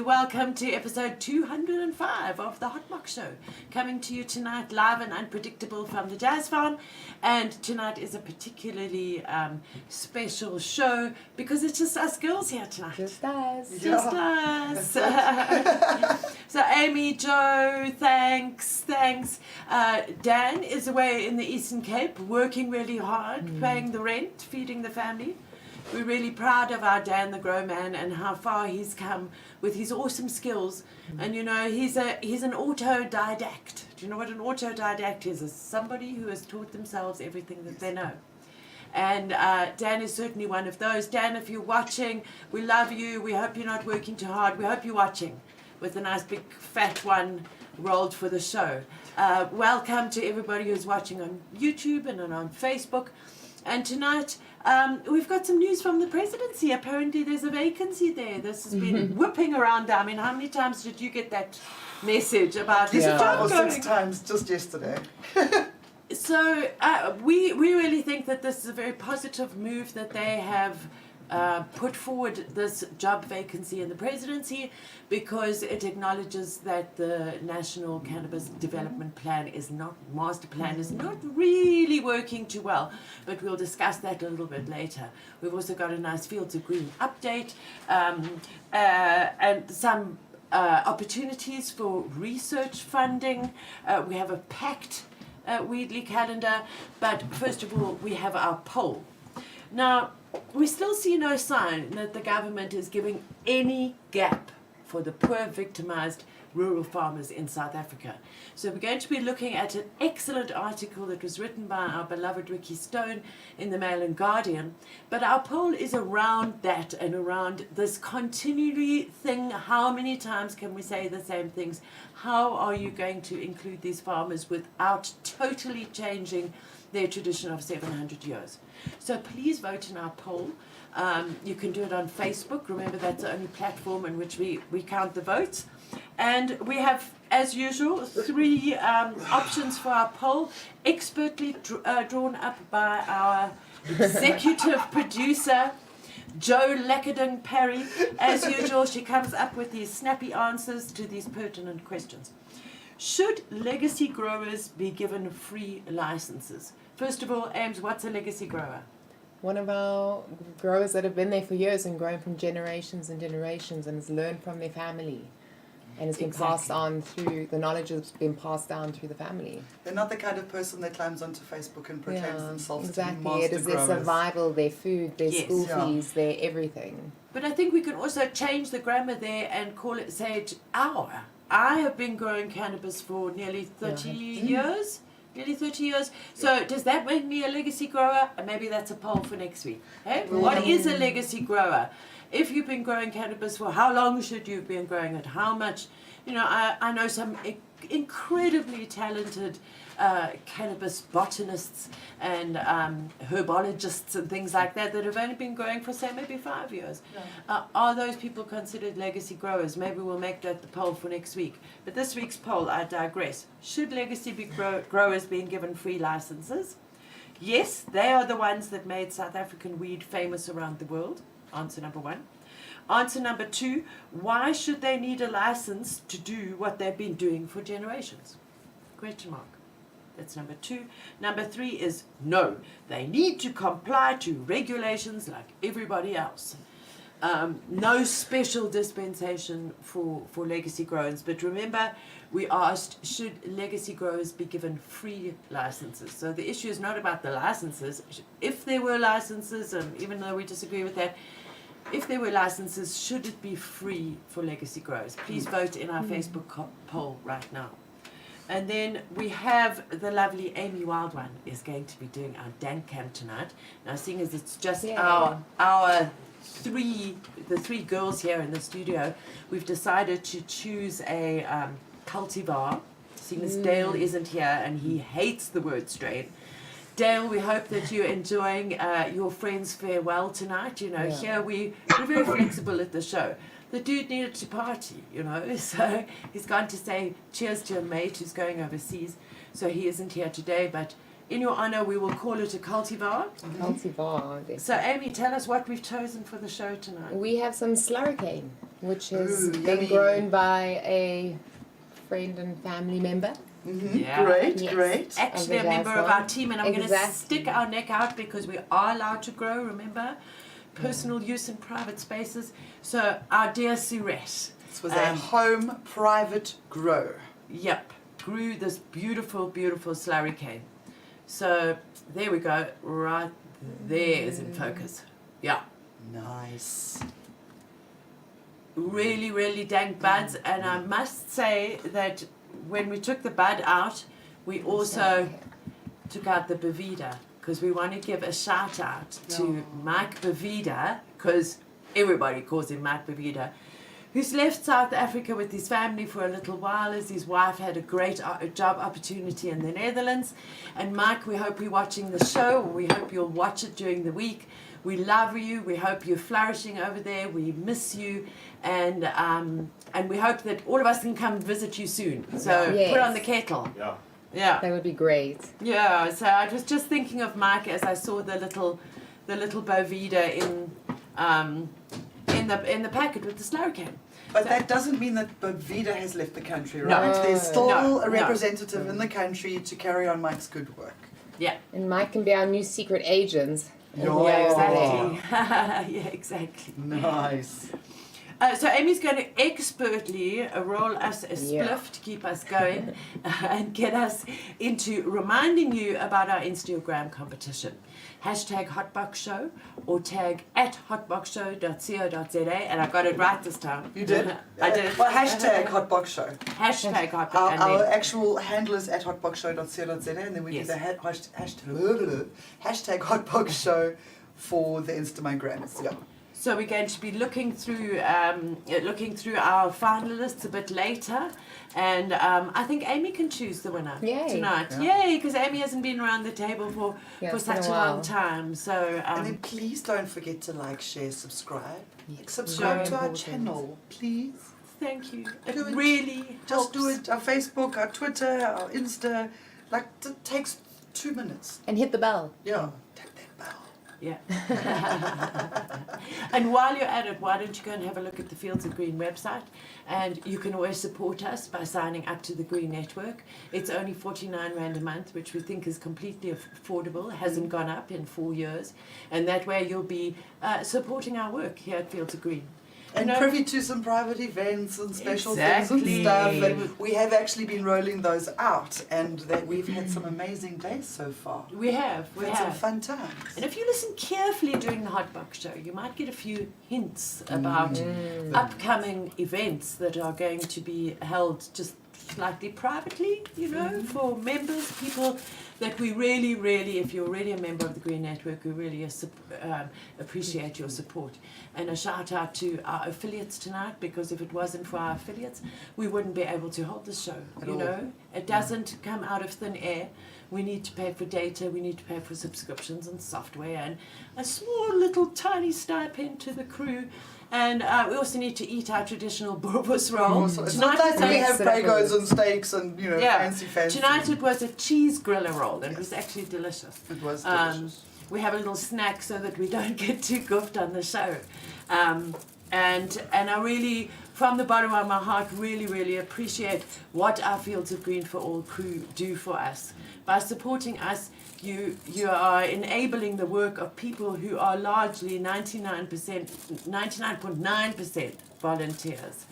welcome to episode 205 of the Hotbox Show. Coming to you tonight live and unpredictable from the Jazz Farm. And tonight is a particularly special show because it's just us girls here tonight. Just us. Just us. So Amy, Joe, thanks. Dan is away in the Eastern Cape working really hard, paying the rent, feeding the family. We're really proud of our Dan the Grow Man and how far he's come with his awesome skills. And you know, he's an autodidact. Do you know what an autodidact is? It's somebody who has taught themselves everything that they know. And Dan is certainly one of those. Dan, if you're watching, we love you. We hope you're not working too hard. We hope you're watching with a nice big fat one rolled for the show. Welcome to everybody who's watching on YouTube and on Facebook. And tonight, we've got some news from the Presidency. Apparently there's a vacancy there. This has been whipping around. I mean, how many times did you get that message about this? 5 or 6 times just yesterday. So we really think that this is a very positive move that they have put forward this job vacancy in the Presidency because it acknowledges that the National Cannabis Development Plan Master Plan is not really working too well, but we'll discuss that a little bit later. We've also got a nice Fields of Green update and some opportunities for research funding. We have a packed Weedley calendar, but first of all we have our poll. Now, we still see no sign that the government is giving any gap for the poor, victimized rural farmers in South Africa. So we're going to be looking at an excellent article that was written by our beloved Ricky Stone in the Mail and Guardian. But our poll is around that and around this continually thing. How many times can we say the same things? How are you going to include these farmers without totally changing their tradition of 700 years? So please vote in our poll. You can do it on Facebook. Remember, that's the only platform in which we count the votes. And we have, as usual, 3 options for our poll, expertly drawn up by our executive producer, Joe Lackadon Perry. As usual, she comes up with these snappy answers to these pertinent questions. Should legacy growers be given free licenses? First of all, Ames, what's a legacy grower? One of our growers that have been there for years and grown from generations and generations and has learned from their family and has been passed on through, the knowledge has been passed down through the family. They're not the kind of person that climbs onto Facebook and proclaims themselves to be master growers. It is their survival, their food, their school fees, their everything. But I think we can also change the grammar there and call it, say, our. I have been growing cannabis for nearly 30 years. Nearly 30 years. So does that make me a legacy grower? And maybe that's a poll for next week. Hey? What is a legacy grower? If you've been growing cannabis for how long should you have been growing it? How much? You know, I know some incredibly talented cannabis botanists and herbologists and things like that have only been growing for, say, maybe 5 years. Are those people considered legacy growers? Maybe we'll make that the poll for next week. But this week's poll, I digress. Should legacy growers being given free licenses? Yes, they are the ones that made South African weed famous around the world. Answer number 1. Answer number 2, why should they need a license to do what they've been doing for generations? Question mark. That's number 2. Number 3 is no, they need to comply to regulations like everybody else. No special dispensation for legacy growers. But remember, we asked, should legacy growers be given free licenses? So the issue is not about the licenses. If there were licenses, and even though we disagree with that, if there were licenses, should it be free for legacy growers? Please vote in our Facebook poll right now. And then we have the lovely Amy Wildone is going to be doing our dank camp tonight. Now, seeing as it's just the 3 girls here in the studio, we've decided to choose a cultivar, seeing as Dale isn't here and he hates the word strain. Dale, we hope that you're enjoying your friend's farewell tonight. You know, here we're very flexible at the show. The dude needed to party, you know, so he's gone to say cheers to a mate who's going overseas. So he isn't here today, but in your honour, we will call it a cultivar. Cultivar. So, Amy, tell us what we've chosen for the show tonight. We have some slurricane, which has been yummy. grown by a friend and family member. Yeah. Great, Yes. great. Actually, a member of our team, and I'm going to Exactly. stick our neck out because we are allowed to grow, remember? Personal use in private spaces. So, our dear Suresh. This was a home private grow. Yep, grew this beautiful, beautiful slurricane. So there we go, right there is in focus. Yeah, Nice. really, really dank buds. And I must say that when we took the bud out, we also took out the Bavida because we want to give a shout out to Mike Bavida, because everybody calls him Mike Bavida, who's left South Africa with his family for a little while as his wife had a great job opportunity in the Netherlands. And Mike, we hope you're watching the show. We hope you'll watch it during the week. We love you. We hope you're flourishing over there. We miss you. And we hope that all of us can come visit you soon. So Yes. put on the kettle. Yeah. Yeah. That would be great. Yeah. So I was just thinking of Mike as I saw the little Bovida in the packet with the slurricane. But So- that doesn't mean that Bovida has left the country, No. right? There's still No, a no. representative in the country to carry on Mike's good work. Yeah. And Mike can be our new secret agent. Yeah, exactly. Yeah, exactly. Nice. So Amy's going to expertly roll us a spliff Yeah. to keep us going and get us into reminding you about our Instagram competition. #Hotboxshow or tag @hotboxshow.co.za, and I got it right this time. You did? I did. Well, #Hotboxshow. #Hotbox. Our, and our then- actual handle is @hotboxshow.co.za, and then we Yes. do the hashtag #Hotboxshow for the Instagrams. Yeah. So we're going to be looking through our finalists a bit later, and I think Amy can choose the winner Yay. tonight. Yeah. Yay, because Amy hasn't been around the table for Yeah, it's such been a a long while. time. So And then please don't forget to like, share, subscribe. Yes. Subscribe to our Very channel, please. thank you. It Do it. really Just do helps. it. Our Facebook, our Twitter, our Insta. Like, it takes 2 minutes. And hit the bell. Yeah. Tap that bell. Yeah. And while you're at it, why don't you go and have a look at the Fields of Green website? And you can always support us by signing up to the Green Network. It's only 49 Rand a month, which we think is completely affordable. It hasn't gone up in 4 years. And that way you'll be supporting our work here at Fields of Green. And You know- privy to some private events and special things Exactly. and stuff. And we have actually been rolling those out, and that we've had some amazing days so far. We have. We've had some fun times. And if you listen carefully during the Hotbox show, you might get a few hints about upcoming events that are going to be held just slightly privately, you know, for members, people that we really, really, if you're already a member of the Green Network, we really appreciate your support. And a shout out to our affiliates tonight, because if it wasn't for our affiliates, we wouldn't be able to hold the show. At You all. know, it doesn't come out of thin air. We need to pay for data, we need to pay for subscriptions and software, and a small little tiny stipend to the crew. And we also need to eat our traditional boerewors roll. Also, it's not like was we a- have bagos and steaks and, you know, fancy. Tonight it was a cheese griller roll, and it was actually delicious. It was Um, delicious. We have a little snack so that we don't get too goofed on the show. And I really, from the bottom of my heart, really, really appreciate what our Fields of Green for All crew do for us. By supporting us, you are enabling the work of people who are largely 99.9% volunteers.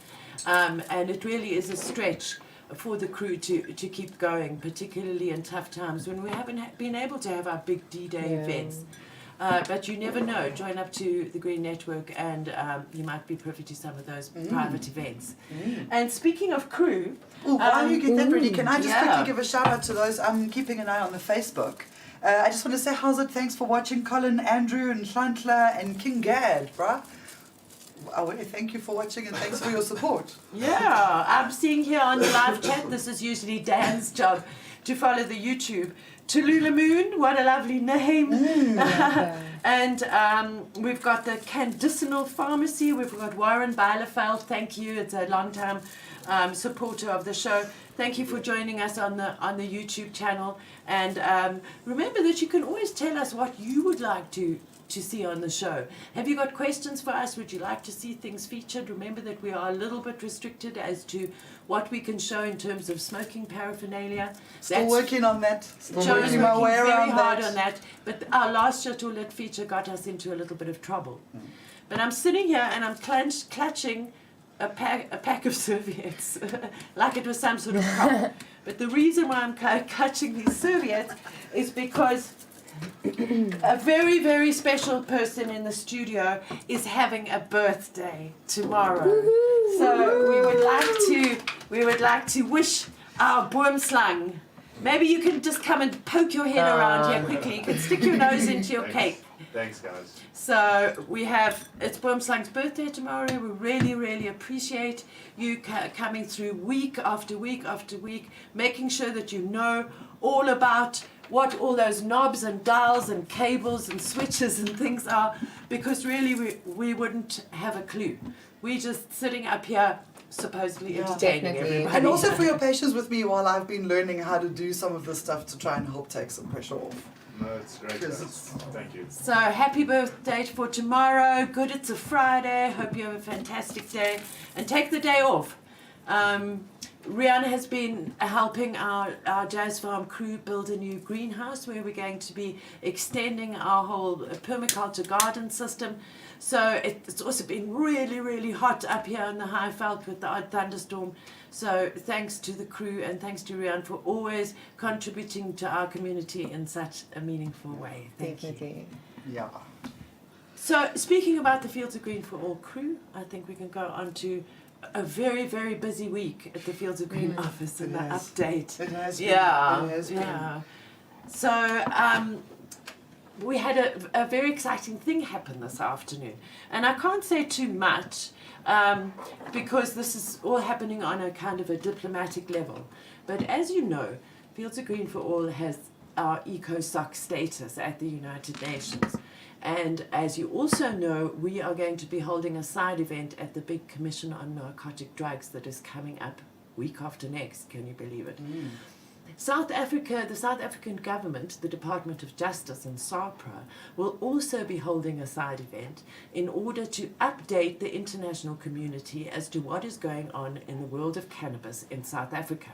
And it really is a stretch for the crew to keep going, particularly in tough times when we haven't been able to have our big D-Day Yeah. events. But you never know. Join up to the Green Network and you might be privy to some of those private events. And speaking of crew, Oh, while you get that ready, can I just yeah. quickly give a shout out to those keeping an eye on the Facebook? I just want to say, how's it? Thanks for watching, Colin, Andrew, and Shantla, and King Gad, bruh. away. Thank you for watching and thanks for your support. Yeah, I'm seeing here on the live chat, this is usually Dan's job to follow the YouTube. Tallulah Moon, what a lovely name. And we've got the Candicinal Pharmacy, we've got Warren Bielefeld, thank you, it's a long time supporter of the show. Thank you for joining us on the YouTube channel. And remember that you can always tell us what you would like to see on the show. Have you got questions for us? Would you like to see things featured? Remember that we are a little bit restricted as to what we can show in terms of smoking paraphernalia. Still working on that. Still Joe's working my way very around hard that. on that. But our last Shut or Lit feature got us into a little bit of trouble. But I'm sitting here and I'm clutching a pack of serviettes like it was some sort of prop. But the reason why I'm clutching these serviettes is because a very, very special person in the studio is having a birthday tomorrow. So we would like to wish our boomslang. Maybe you can just come and poke your head around here quickly. You can stick your nose into your cake. Thanks, guys. So it's Boomslang's birthday tomorrow. We really, really appreciate you coming through week after week after week, making sure that you know all about what all those knobs and dials and cables and switches and things are, because really we wouldn't have a clue. We're just sitting up here supposedly entertaining Definitely. everybody. And also for your patience with me while I've been learning how to do some of this stuff to try and help take some pressure off. No, it's great, guys. Thank you. So happy birthday for tomorrow. Good, it's a Friday. Hope you have a fantastic day. And take the day off. Rihanna has been helping our Jazz Farm crew build a new greenhouse where we're going to be extending our whole permaculture garden system. So it's also been really, really hot up here in the Highveld with the odd thunderstorm. So thanks to the crew and thanks to Rihanna for always contributing to our community in such a meaningful way. Thank you. Yeah. So speaking about the Fields of Green for All crew, I think we can go on to a very, very busy week at the Fields of Green office and the update. It has been. Yeah, It has been. yeah. So we had a very exciting thing happen this afternoon, and I can't say too much because this is all happening on a kind of a diplomatic level. But as you know, Fields of Green for All has our EcoSoc status at the United Nations. And as you also know, we are going to be holding a side event at the big Commission on Narcotic Drugs that is coming up week after next. Can you believe it? South Africa, the South African government, the Department of Justice and SAPRA, will also be holding a side event in order to update the international community as to what is going on in the world of cannabis in South Africa.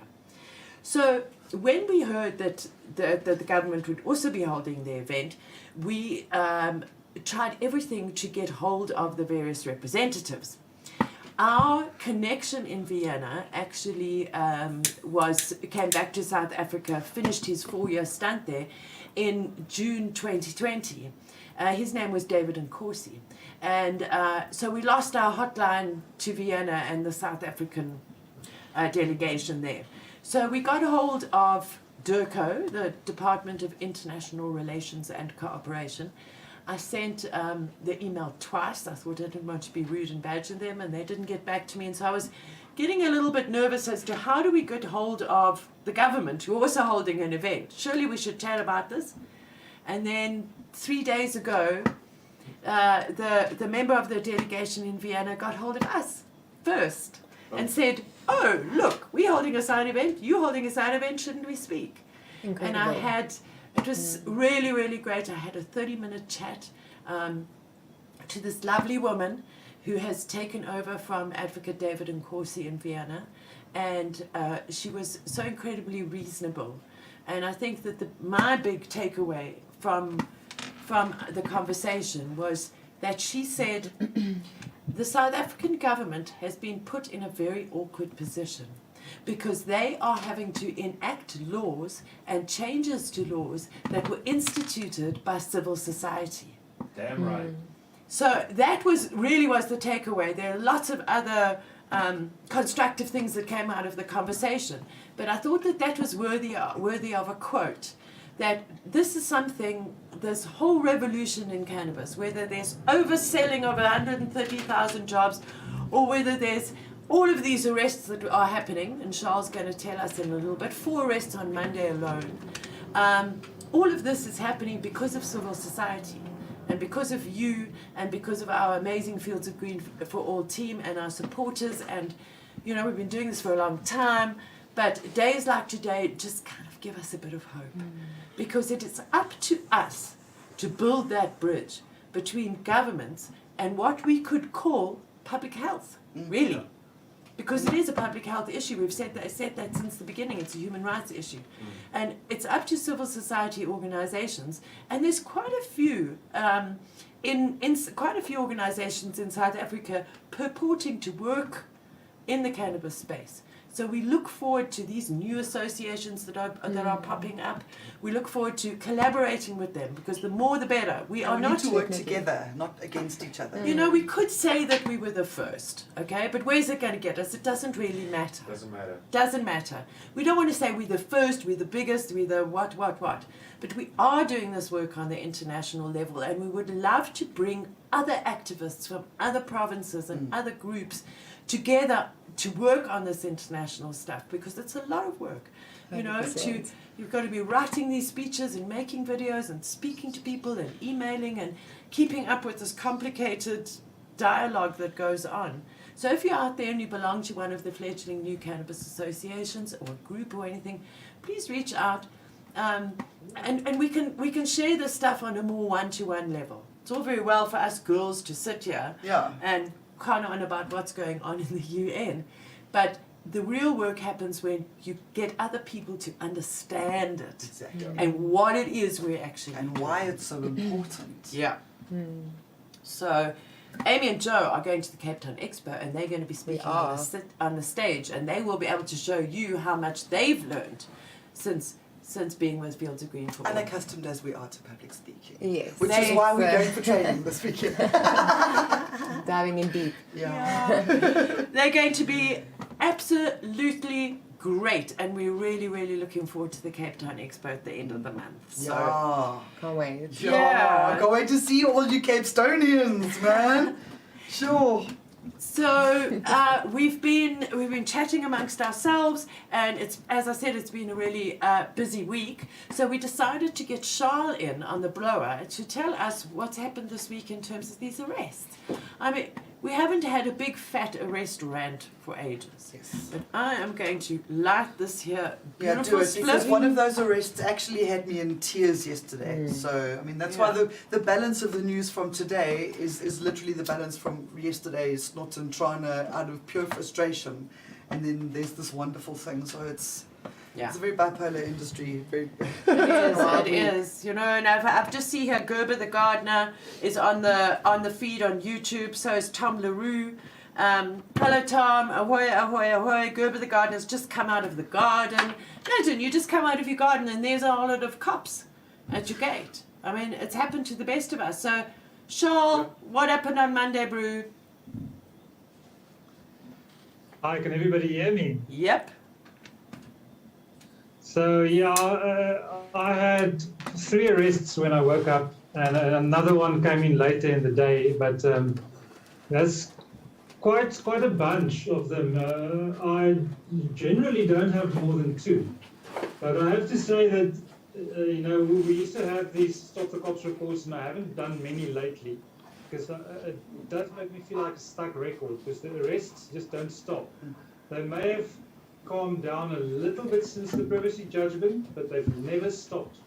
So when we heard that the government would also be holding the event, we tried everything to get hold of the various representatives. Our connection in Vienna actually came back to South Africa, finished his 4-year stunt there in June 2020. His name was David Nkosi. And so we lost our hotline to Vienna and the South African delegation there. So we got a hold of DIRCO, the Department of International Relations and Cooperation. I sent the email twice. I thought I didn't want to be rude and badger them, and they didn't get back to me. And so I was getting a little bit nervous as to how do we get hold of the government, who are also holding an event. Surely we should chat about this. And then 3 days ago, the member of the delegation in Vienna got hold of us first and said, oh, look, we're holding a side event, you're holding a side event, shouldn't we speak? Incredible. And it was really, really great. I had a 30-minute chat to this lovely woman who has taken over from Advocate David Nkosi in Vienna, and she was so incredibly reasonable. And I think that my big takeaway from the conversation was that she said, the South African government has been put in a very awkward position because they are having to enact laws and changes to laws that were instituted by civil society. Damn right. So that was the takeaway. There are lots of other constructive things that came out of the conversation, but I thought that was worthy of a quote, that this is something this whole revolution in cannabis, whether there's overselling of 130,000 jobs, or whether there's all of these arrests that are happening, and Charles is going to tell us in a little bit, 4 arrests on Monday alone. All of this is happening because of civil society, and because of you, and because of our amazing Fields of Green for All team and our supporters. And you know, we've been doing this for a long time, but days like today just kind of give us a bit of hope, because it is up to us to build that bridge between governments and what we could call public health, really. Because it is a public health issue. We've said that since the beginning. It's a human rights issue. And it's up to civil society organizations, and there's quite a few quite a few organizations in South Africa purporting to work in the cannabis space. So we look forward to these new associations that are popping up. We look forward to collaborating with them, because the more the better. We need to work together, not against each other. You know, we could say that we were the first, okay? But where's it going to get us? It doesn't really matter. Doesn't matter. We don't want to say we're the first, we're the biggest, we're the what. But we are doing this work on the international level, and we would love to bring other activists from other provinces and other groups together to work on this international stuff, because it's a lot of work. You know, 100%. you've got to be writing these speeches and making videos and speaking to people and emailing and keeping up with this complicated dialogue that goes on. So if you're out there and you belong to one of the fledgling new cannabis associations or a group or anything, please reach out, and we can share this stuff on a more one-to-one level. It's all very well for us girls to sit here and con on about what's going on in the UN, but the real work happens when you get other people to understand it and what it is we're actually and why it's so important. So Amy and Joe are going to the Cape Town Expo, and they're going to be speaking on the stage, and they will be able to show you how much they've learned since being with Fields of Green for all. Unaccustomed as we are to public speaking. Yes. Which is why we're going for training this weekend. Diving in deep. They're going to be absolutely great, and we're really, really looking forward to the Cape Town Expo at the end of the month. So, Can't wait. I can't wait to see all you Cape Stonians, man. Sure. So we've been chatting amongst ourselves, and it's, as I said, it's been a really busy week. So we decided to get Charles in on the blower to tell us what's happened this week in terms of these arrests. I mean, we haven't had a big fat arrest rant for ages. Yes. But I am going to light this here beautiful do it, because spliff. one of those arrests actually had me in tears yesterday. So, I mean, that's why the balance of the news from today is literally the balance from yesterday's snot and trana out of pure frustration. And then there's this wonderful thing. So it's a very bipolar industry. Very It is. You know, and I've just seen here Gerber the gardener is on the feed on YouTube. So is Tom LaRue. Hello Tom, ahoy, ahoy, ahoy. Gerber the gardener's just come out of the garden. Imagine you just come out of your garden and there's a whole lot of cops at your gate. I mean, it's happened to the best of us. So, Charles, what happened on Monday, Brew? Hi, can everybody hear me? Yep. So I had 3 arrests when I woke up, and another one came in later in the day. But that's quite a bunch of them. I generally don't have more than 2, but I have to say that we used to have these Stop the Cops reports, and I haven't done many lately, because it does make me feel like a stuck record, because the arrests just don't stop. They may have calmed down a little bit since the privacy judgment, but they've never stopped.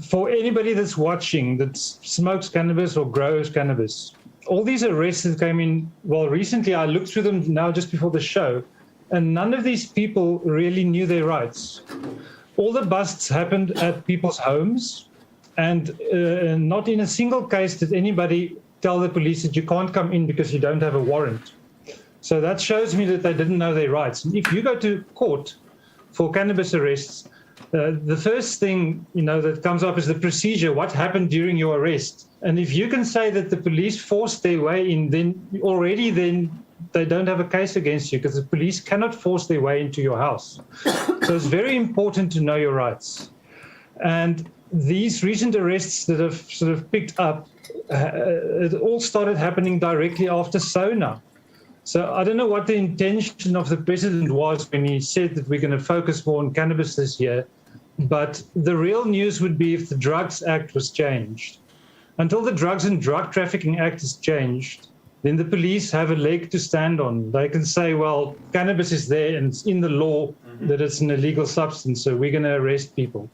For anybody that's watching that smokes cannabis or grows cannabis, all these arrests that came in, well, recently I looked through them now just before the show, and none of these people really knew their rights. All the busts happened at people's homes, and not in a single case did anybody tell the police that you can't come in because you don't have a warrant. So that shows me that they didn't know their rights. And if you go to court for cannabis arrests, the first thing that comes up is the procedure. What happened during your arrest? And if you can say that the police forced their way in, then they don't have a case against you, because the police cannot force their way into your house. So it's very important to know your rights. And these recent arrests that have sort of picked up, it all started happening directly after SONA. So I don't know what the intention of the president was when he said that we're going to focus more on cannabis this year, but the real news would be if the Drugs Act was changed. Until the Drugs and Drug Trafficking Act is changed, then the police have a leg to stand on. They can say, well, cannabis is there and it's in the law that it's an illegal substance, so we're going to arrest people.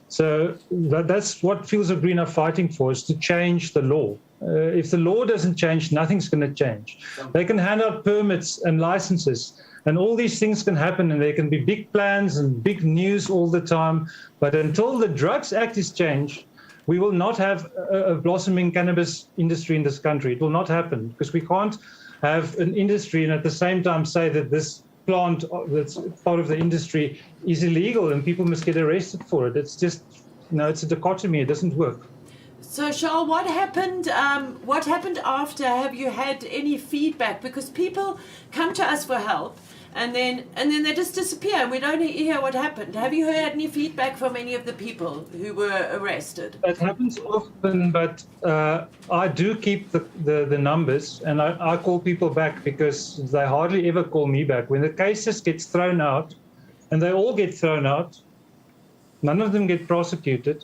So that's what Fields of Green are fighting for, is to change the law. If the law doesn't change, nothing's going to change. They can hand out permits and licenses, and all these things can happen, and there can be big plans and big news all the time. But until the Drugs Act is changed, we will not have a blossoming cannabis industry in this country. It will not happen, because we can't have an industry and at the same time say that this plant that's part of the industry is illegal and people must get arrested for it. It's just, it's a dichotomy. It doesn't work. So, Charles, what happened? What happened after? Have you had any feedback? Because people come to us for help, and then they just disappear, and we don't hear what happened. Have you heard any feedback from any of the people who were arrested? That happens often, but I do keep the numbers, and I call people back because they hardly ever call me back. When the cases gets thrown out, and they all get thrown out, none of them get prosecuted.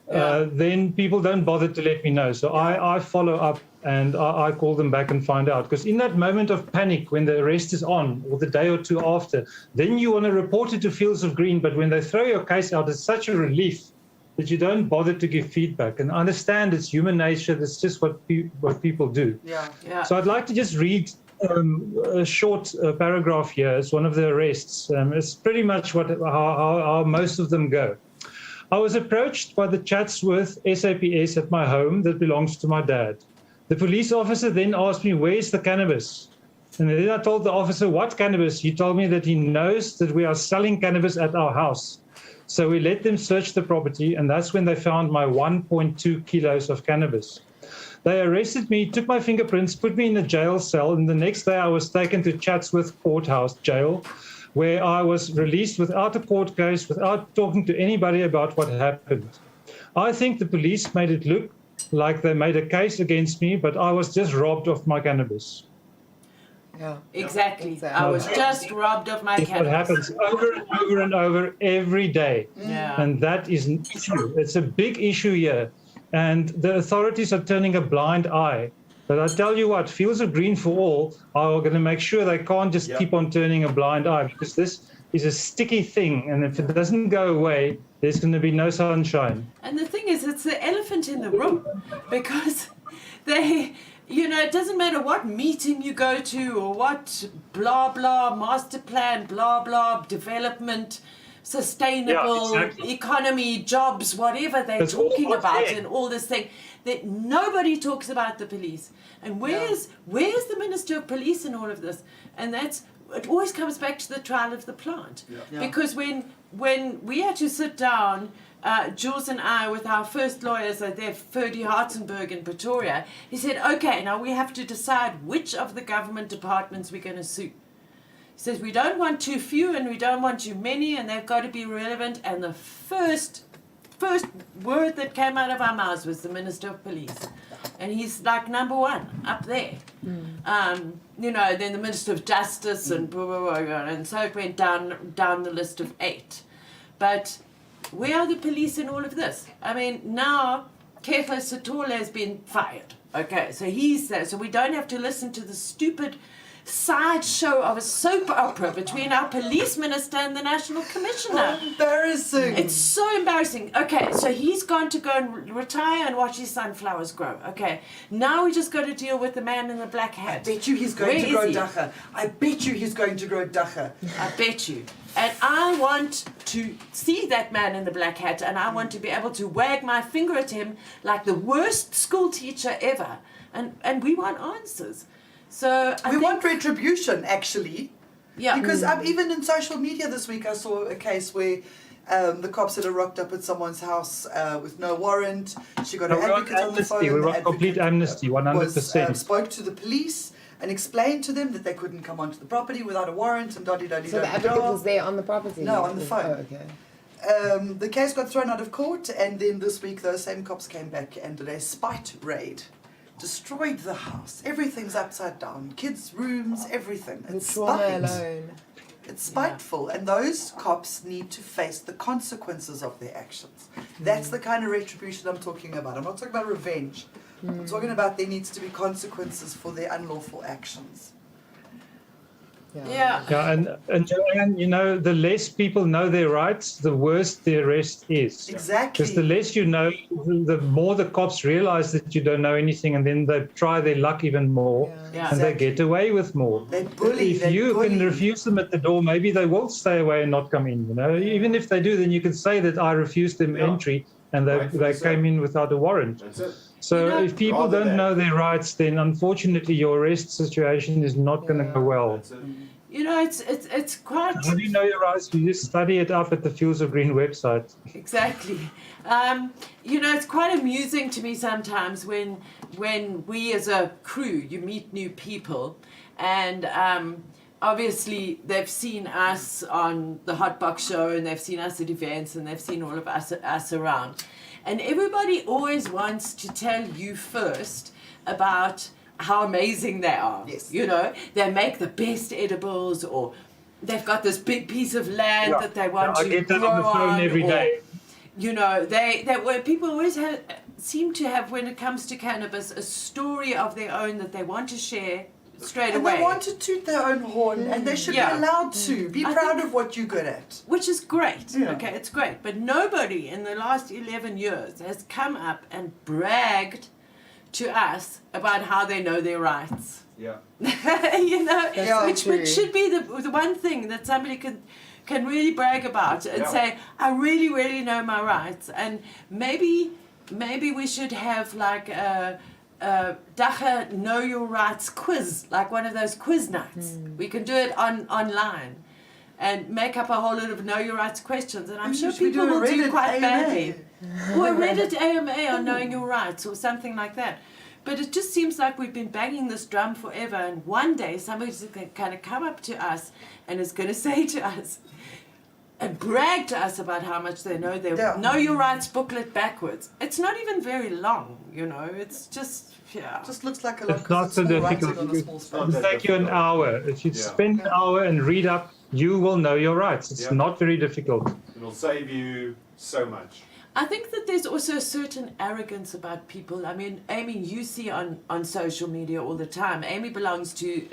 Then people don't bother to let me know. So I follow up and I call them back and find out. Because in that moment of panic, when the arrest is on, or the day or two after, then you want to report it to Fields of Green. But when they throw your case out, it's such a relief that you don't bother to give feedback. And I understand it's human nature. That's just what people do. Yeah. So I'd like to just read a short paragraph here. It's one of the arrests. It's pretty much how most of them go. I was approached by the Chatsworth SAPS at my home that belongs to my dad. The police officer then asked me, where's the cannabis? And then I told the officer, what cannabis? He told me that he knows that we are selling cannabis at our house. So we let them search the property, and that's when they found my 1.2 kilos of cannabis. They arrested me, took my fingerprints, put me in a jail cell, and the next day I was taken to Chatsworth Courthouse Jail, where I was released without a court case, without talking to anybody about what happened. I think the police made it look like they made a case against me, but I was just robbed of my cannabis. Yeah. Exactly. I was just robbed of my What cannabis. happens over and over and over every day. Yeah. And that is an issue. It's a big issue here. And the authorities are turning a blind eye. But I tell you what, Fields of Green for All are going to make sure they can't just keep on turning a blind eye, because this is a sticky thing. And if it doesn't go away, there's going to be no sunshine. And the thing is, it's the elephant in the room, because it doesn't matter what meeting you go to or what blah, blah, master plan, blah, blah, development, sustainable economy, jobs, whatever they're talking about and all this thing, that nobody talks about the police. And where's the Minister of Police in all of this? And it always comes back to the trial of the plant. Because when we had to sit down, Jules and I, with our first lawyers at there, Ferdy Hartzenberg in Pretoria, he said, okay, now we have to decide which of the government departments we're going to sue. He says, we don't want too few and we don't want too many, and they've got to be relevant. And the first word that came out of our mouths was the Minister of Police. And he's like number one up there. Then the Minister of Justice and blah, blah, blah, blah, and so it went down the list of 8. But where are the police in all of this? I mean, now Kefo Sitole has been fired. Okay, so he's there. So we don't have to listen to the stupid sideshow of a soap opera between our police minister and the national commissioner. Embarrassing. It's so embarrassing. Okay, so he's going to go and retire and watch his sunflowers grow. Okay, now we just got to deal with the man in the black hat. I bet you he's going to grow dagga. I bet you he's going to grow dagga. I bet you. And I want to see that man in the black hat, and I want to be able to wag my finger at him like the worst school teacher ever. And we want answers. So we want retribution, actually. Yeah. Because even in social media this week, I saw a case where the cops had rocked up at someone's house with no warrant. She got an advocate on the phone. We want complete amnesty, 100%. Spoke to the police and explained to them that they couldn't come onto the property without a warrant and So the advocate was there on the property? No, on the phone. Oh, okay. the case got thrown out of court, and then this week those same cops came back and did a spite raid. Destroyed the house. Everything's upside down. Kids' rooms, everything. The It's trauma spite. alone. It's spiteful, and those cops need to face the consequences of their actions. That's the kind of retribution I'm talking about. I'm not talking about revenge. I'm talking about there needs to be consequences for their unlawful actions. Yeah. Yeah, and Joanne, you know, the less people know their rights, the worse the arrest is. Exactly. Because the less you know, the more the cops realize that you don't know anything, and then they try their luck even more, Yeah. and they get away with more. They bully. If they you bully. can refuse them at the door, maybe they will stay away and not come in. You know, even if they do, then you can say that I refused them Yeah. entry, and they Rightfully so. came in without a warrant. That's it. So You know, if people rather don't than- know their rights, then unfortunately your arrest situation is not going to go well. That's it. You know, it's quite How do you know your rights? You just study it up at the Fields of Green website. exactly. You know, it's quite amusing to me sometimes when we as a crew you meet new people, and obviously they've seen us on the Hotbox show, and they've seen us at events, and they've seen all of us around, and everybody always wants to tell you first about how amazing they are. Yes. You know, they make the best edibles, or they've got this big piece of land Yeah. that they want I to get that grow on the phone every or, day. You know, they where people always seem to have, when it comes to cannabis, a story of their own that they want to share straight And away. they want to toot their own horn, and they should Yeah. be allowed to. Be I proud think- of what you're good at. Which is great. Yeah. Okay, it's great. But nobody in the last 11 years has come up and bragged to us about how they know their rights. Yeah. You know, Yeah. which should be the one thing that somebody can really brag about and Yeah. say, I really know my rights. And maybe we should have like a Dacha Know Your Rights quiz, like one of those quiz nights. We can do it online and make up a whole lot of Know Your Rights questions, and I'm Maybe sure should we people do a will do Reddit quite AMA? badly. Or a Reddit AMA on knowing your rights or something like that. But it just seems like we've been banging this drum forever, and one day somebody's going to kind of come up to us and is going to say to us and brag to us about how much they know their Yeah. Know Your Rights booklet backwards. It's not even very long, you know. It's just, yeah. Just looks like a lot It's not because so it's small difficult. writing on a small It'll space. take you an hour. If you Yeah. spend an hour and read up, you will know your rights. It's Yeah. not very difficult. It'll save you so much. I think that there's also a certain arrogance about people. I mean, Amy, you see on social media all the time. Amy belongs to,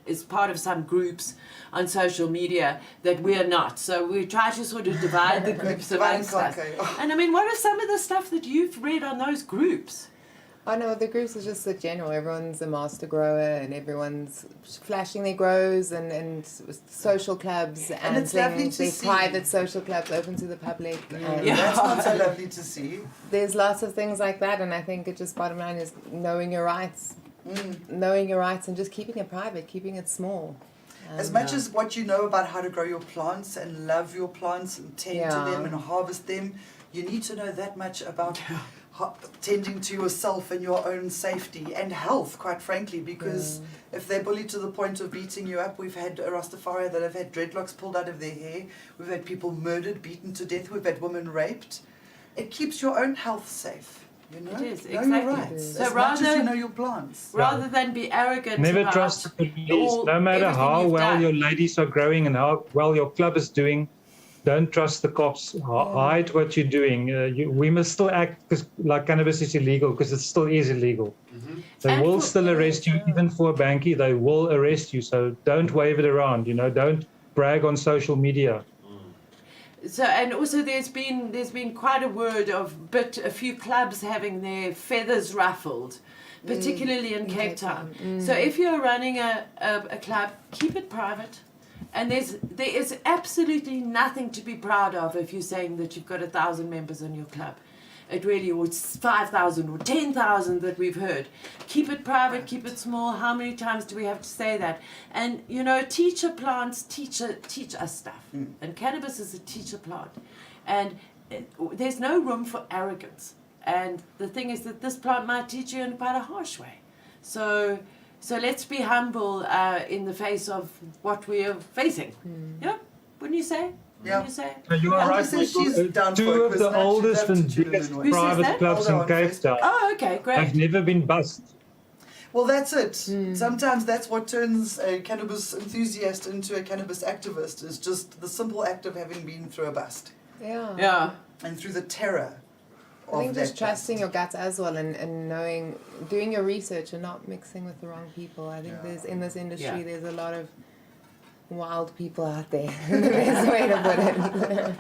is part of some groups on social media that we are not. So we try to sort of divide the groups amongst us. And I mean, what are some of the stuff that you've read on those groups? Oh no, the groups is just the general. Everyone's a master grower, and everyone's flashing their grows, and social clubs and it's lovely things. to There's see. private social clubs open to the public. And Yeah. That's not so lovely to see. there's lots of things like that, and I think it just bottom line is knowing your rights, knowing your rights, and just keeping it private, keeping it small. As much as what you know about how to grow your plants and love your plants and tend to Yeah. them and harvest them, you need to know that much about tending to yourself and your own safety and health, quite frankly, because if they're bullied to the point of beating you up, we've had a Rastafari that have had dreadlocks pulled out of their hair, we've had people murdered, beaten to death, we've had women raped. It keeps your own health safe, you know? It is, know exactly. your rights, So as much as rather- you know your plants. Rather than be arrogant Never about trust the police. all- No matter everything how you've well done. your ladies are growing and how well your club is doing, don't trust the cops. Hide what you're doing. We must still act like cannabis is illegal, because it still is illegal. They And will for- still arrest you, even for a bankie. They will arrest you. So don't wave it around. You know, don't brag on social media. So, and also there's been quite a word of a few clubs having their feathers ruffled, particularly in Cape Town. So if you're running a club, keep it private. And there is absolutely nothing to be proud of if you're saying that you've got 1,000 members in your club. It really, or it's 5,000 or 10,000 that we've heard. Keep it private, keep it small. How many times do we have to say that? And, you know, teacher plants teach us stuff. And cannabis is a teacher plant. And there's no room for arrogance. And the thing is that this plant might teach you in quite a harsh way. So let's be humble in the face of what we are facing. Yeah, wouldn't you say? Yeah. You say? No, you are Elder right. says she's Michael. down for Two a of quiz, the and I'd oldest love and to tune in biggest anyway. Who says private that? clubs Older in on Cape Facebook. Town Oh, okay, great. have never been bussed. Well, that's it. Sometimes that's what turns a cannabis enthusiast into a cannabis activist, is just the simple act of having been through a bust Yeah. Yeah. and through the terror I think of just that trusting bust. your gut as well, and knowing, doing your research and not mixing with the wrong people. I think Yeah. there's, in this industry, Yeah. there's a lot of wild people out there. The best way to put it.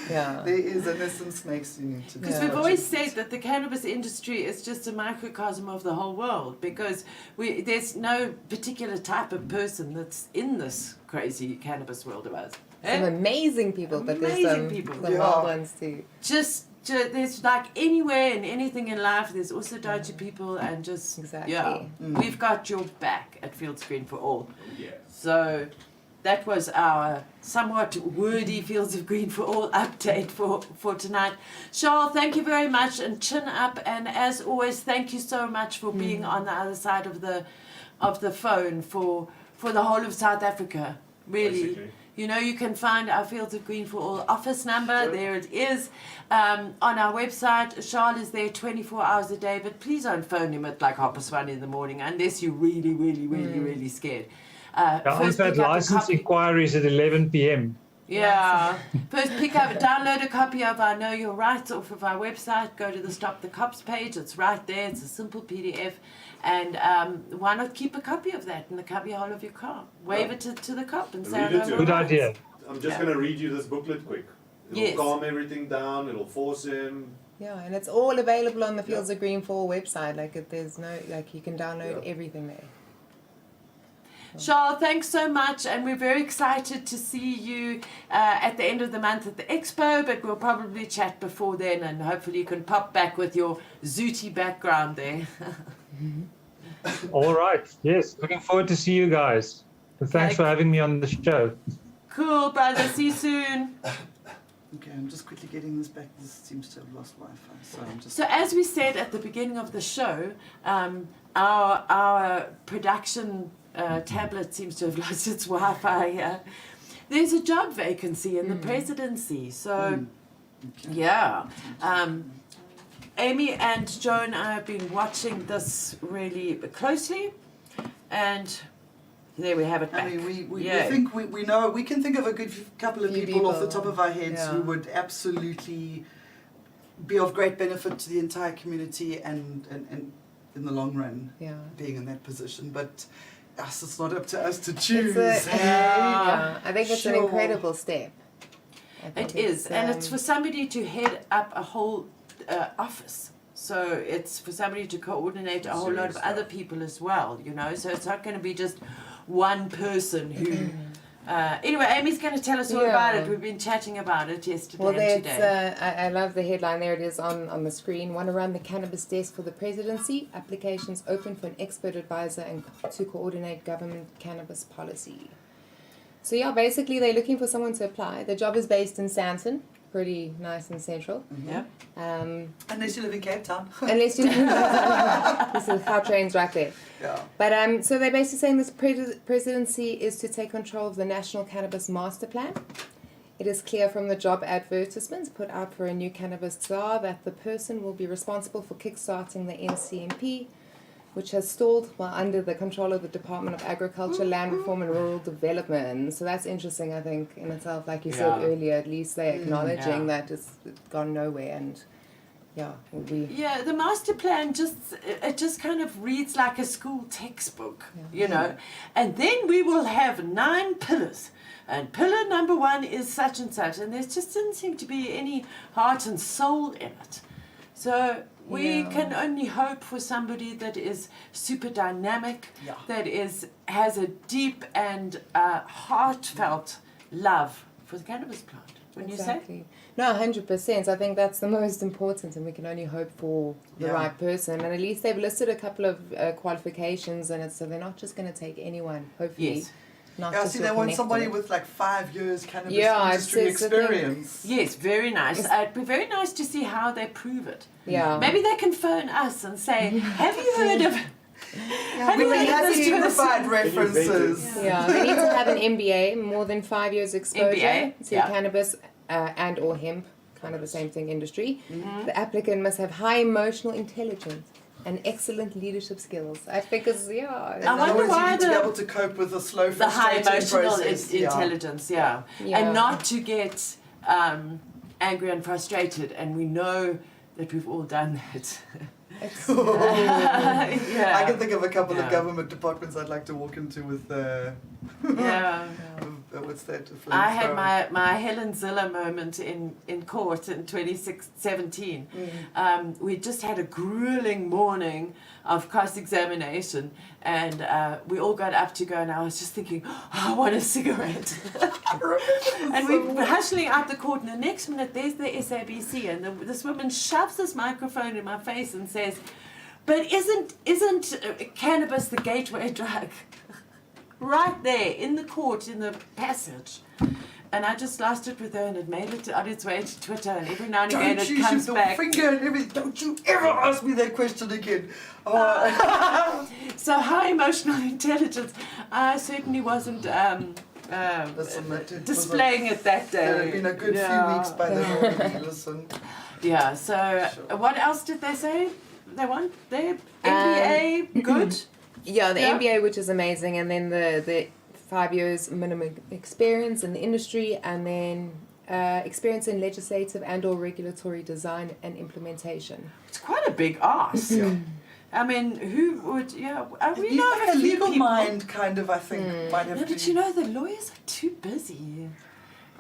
Yeah. There is, and there's some snakes you need to Because Yeah. we've always said that the cannabis industry is just a microcosm of the whole world, because there's no particular type of person that's in this crazy cannabis world of ours. Some amazing people, but there's Amazing some, people. some Yeah. wild ones too. Just there's like anywhere and anything in life, there's also dodgy people, and just Exactly. yeah, Mm. we've got your back at Fields Green for All. Yeah. So that was our somewhat wordy Fields of Green for All update for tonight. Charles, thank you very much, and chin up, and as always, thank you so much for being on the other side of the phone for the whole of South Africa. Really. Basically. You know, you can find our Fields of Green for All office number. There it is. On our website, Charles is there 24 hours a day, but please don't phone him at like 1:30 in the morning unless you're really, really, really, really scared. I First also had pick up a license copy. inquiries at 11 p.m. Yeah. First download a copy of our Know Your Rights off of our website. Go to the Stop the Cops page. It's right there. It's a simple PDF. And why not keep a copy of that in the cubby hole of your car? Wave it to the cop and say, Read I it know to my him. Good rights. idea. I'm just Yeah. going to read you this booklet quick. It'll Yes. calm everything down. It'll force him. Yeah, and it's all available on the Fields of Green for All website. Like, there's no, like, you can download Yeah. everything there. Charles, thanks so much, and we're very excited to see you at the end of the month at the expo, but we'll probably chat before then, and hopefully you can pop back with your zooty background there. All right. Yes. Looking forward to see you guys. And thanks for having me on the show. Cool, brother. See you soon. Okay, I'm just quickly getting this back. This seems to have lost Wi-Fi, so I'm just... So as we said at the beginning of the show, our production tablet seems to have lost its Wi-Fi here. There's a job vacancy in the presidency, so Okay. yeah. Amy and Joe and I have been watching this really closely, and there we have it back. I mean, we Yeah. think we know, we can think of a good couple of Few people off the people, top of our heads yeah. who would absolutely be of great benefit to the entire community and in the long run Yeah. being in that position. But us, it's not up to us to choose. It's yeah. I think it's an Sure. incredible step. I think It is, and it's um, for somebody to head up a whole office. So it's for somebody to coordinate a whole lot of Serious other stuff. people as well, you know. So it's not going to be just one person who. Anyway, Amy's going to tell us all about it. Yeah. We've been chatting about it yesterday Well, and that's, today. I love the headline. There it is on the screen. Want to run the Cannabis Desk for the Presidency? Applications open for an expert advisor and to coordinate government cannabis policy. So yeah, basically they're looking for someone to apply. The job is based in Sandton, pretty nice and central. Yeah. Unless you live in Cape Town. Unless you this is how trains right there. Yeah. But so they're basically saying this presidency is to take control of the National Cannabis Master Plan. It is clear from the job advertisements put out for a new cannabis czar that the person will be responsible for kickstarting the NCMP, which has stalled while under the control of the Department of Agriculture, Land Reform and Rural Development. So that's interesting, I think, in itself. Like you said Yeah. earlier, at least they're acknowledging Yeah. that it's gone nowhere, and yeah, we. Yeah, the master plan just kind of reads like a school textbook, you know. And then we will have 9 pillars. And pillar number 1 is such and such. And there just didn't seem to be any heart and soul in it. So we Yeah. can only hope for somebody that is super dynamic, Yeah. that has a deep and heartfelt love for the cannabis plant. Wouldn't you say? Exactly. No, 100%. I think that's the most important, and we can only hope for the Yeah. right person. And at least they've listed a couple of qualifications, and so they're not just going to take anyone. Hopefully, Yes. not Yeah, just see, your they want somebody connected. with like 5 years cannabis Yeah, industry it's the thing. experience. Yes, very nice. It's- It'd be very nice to see how they prove it. Yeah. Maybe they can phone us and say, have you heard of Yeah, we Anyway, had this to provide person- references. Yeah, they need to have an MBA, more than 5 years exposure MBA, to yeah. cannabis and or hemp, kind of the same thing, industry. Mm-hmm. The applicant must have high emotional intelligence and excellent leadership skills. I think it's, And I in wonder other words, why you need to be the- able to cope with the slow, The high frustrating emotional process. intelligence, yeah. Yeah. And not to get angry and frustrated, and we know that we've all done that. it's, Yeah. I can think of a couple Yeah. of government departments I'd like to walk into with Yeah. what's that? A I had flamethrower. my Helen Ziller moment in court in 2017. We just had a grueling morning of cross-examination, and we all got up to go, and I was just thinking, oh, I want a cigarette. And we're hustling out the court, and the next minute there's the SABC, and this woman shoves this microphone in my face and says, but isn't cannabis the gateway drug? Right there in the court, in the passage. And I just lost it with her, and it made it on its way to Twitter, and every now and again Don't it you comes shoot back. the finger and everything. Don't you ever ask me that question again. Oh, So high emotional intelligence, I certainly wasn't listen, displaying it that day. There have been a good few weeks by then already. Listen. Yeah, so what else did they say? They want their MBA, good? yeah, the Yeah. MBA, which is amazing, and then the 5 years minimum experience in the industry, and then experience in legislative and or regulatory design and implementation. It's quite a big ask. I mean, who would, we You know have a a few legal people. mind, kind of, I think, might have No, to. but you know, the lawyers are too busy.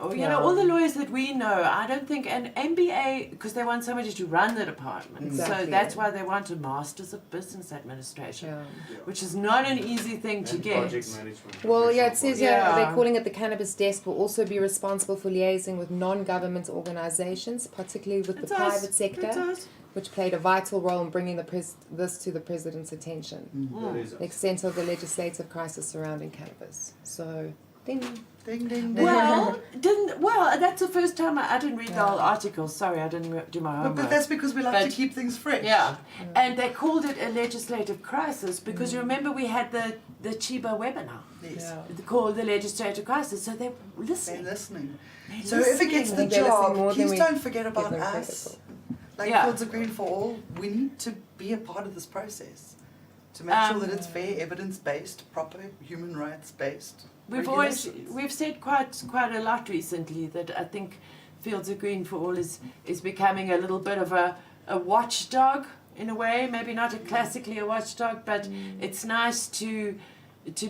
Or, you Yeah. know, all the lawyers that we know, I don't think, an MBA, because they want somebody to run the department. Exactly. So that's why they want a Master's of Business Administration, Yeah. which is not an easy thing to And get. project management. Well, yeah, it says here Yeah. they're calling it the Cannabis Desk will also be responsible for liaising with non-government organizations, particularly with It the does. private It sector, does. which played a vital role in bringing this to the president's attention. That is The extent of the legislative crisis surrounding cannabis. So, ding. Ding, ding, ding. Well, that's the first time I didn't read the whole article. Sorry, I didn't do my homework. But that's because we like But- to keep things fresh. Yeah, and they called it a legislative crisis because you remember we had the Chiba webinar Yes. called the legislative crisis, so they're They're listening. listening. They're So if it gets listening. the They're listening more job, than please we don't forget give about them credit us. for. Like Yeah. Fields of Green for All, we need to be a part of this process to make sure that it's fair, evidence-based, proper, human rights-based. We've said quite a lot recently that I think Fields of Green for All is becoming a little bit of a watchdog in a way, maybe not classically a watchdog, but it's nice to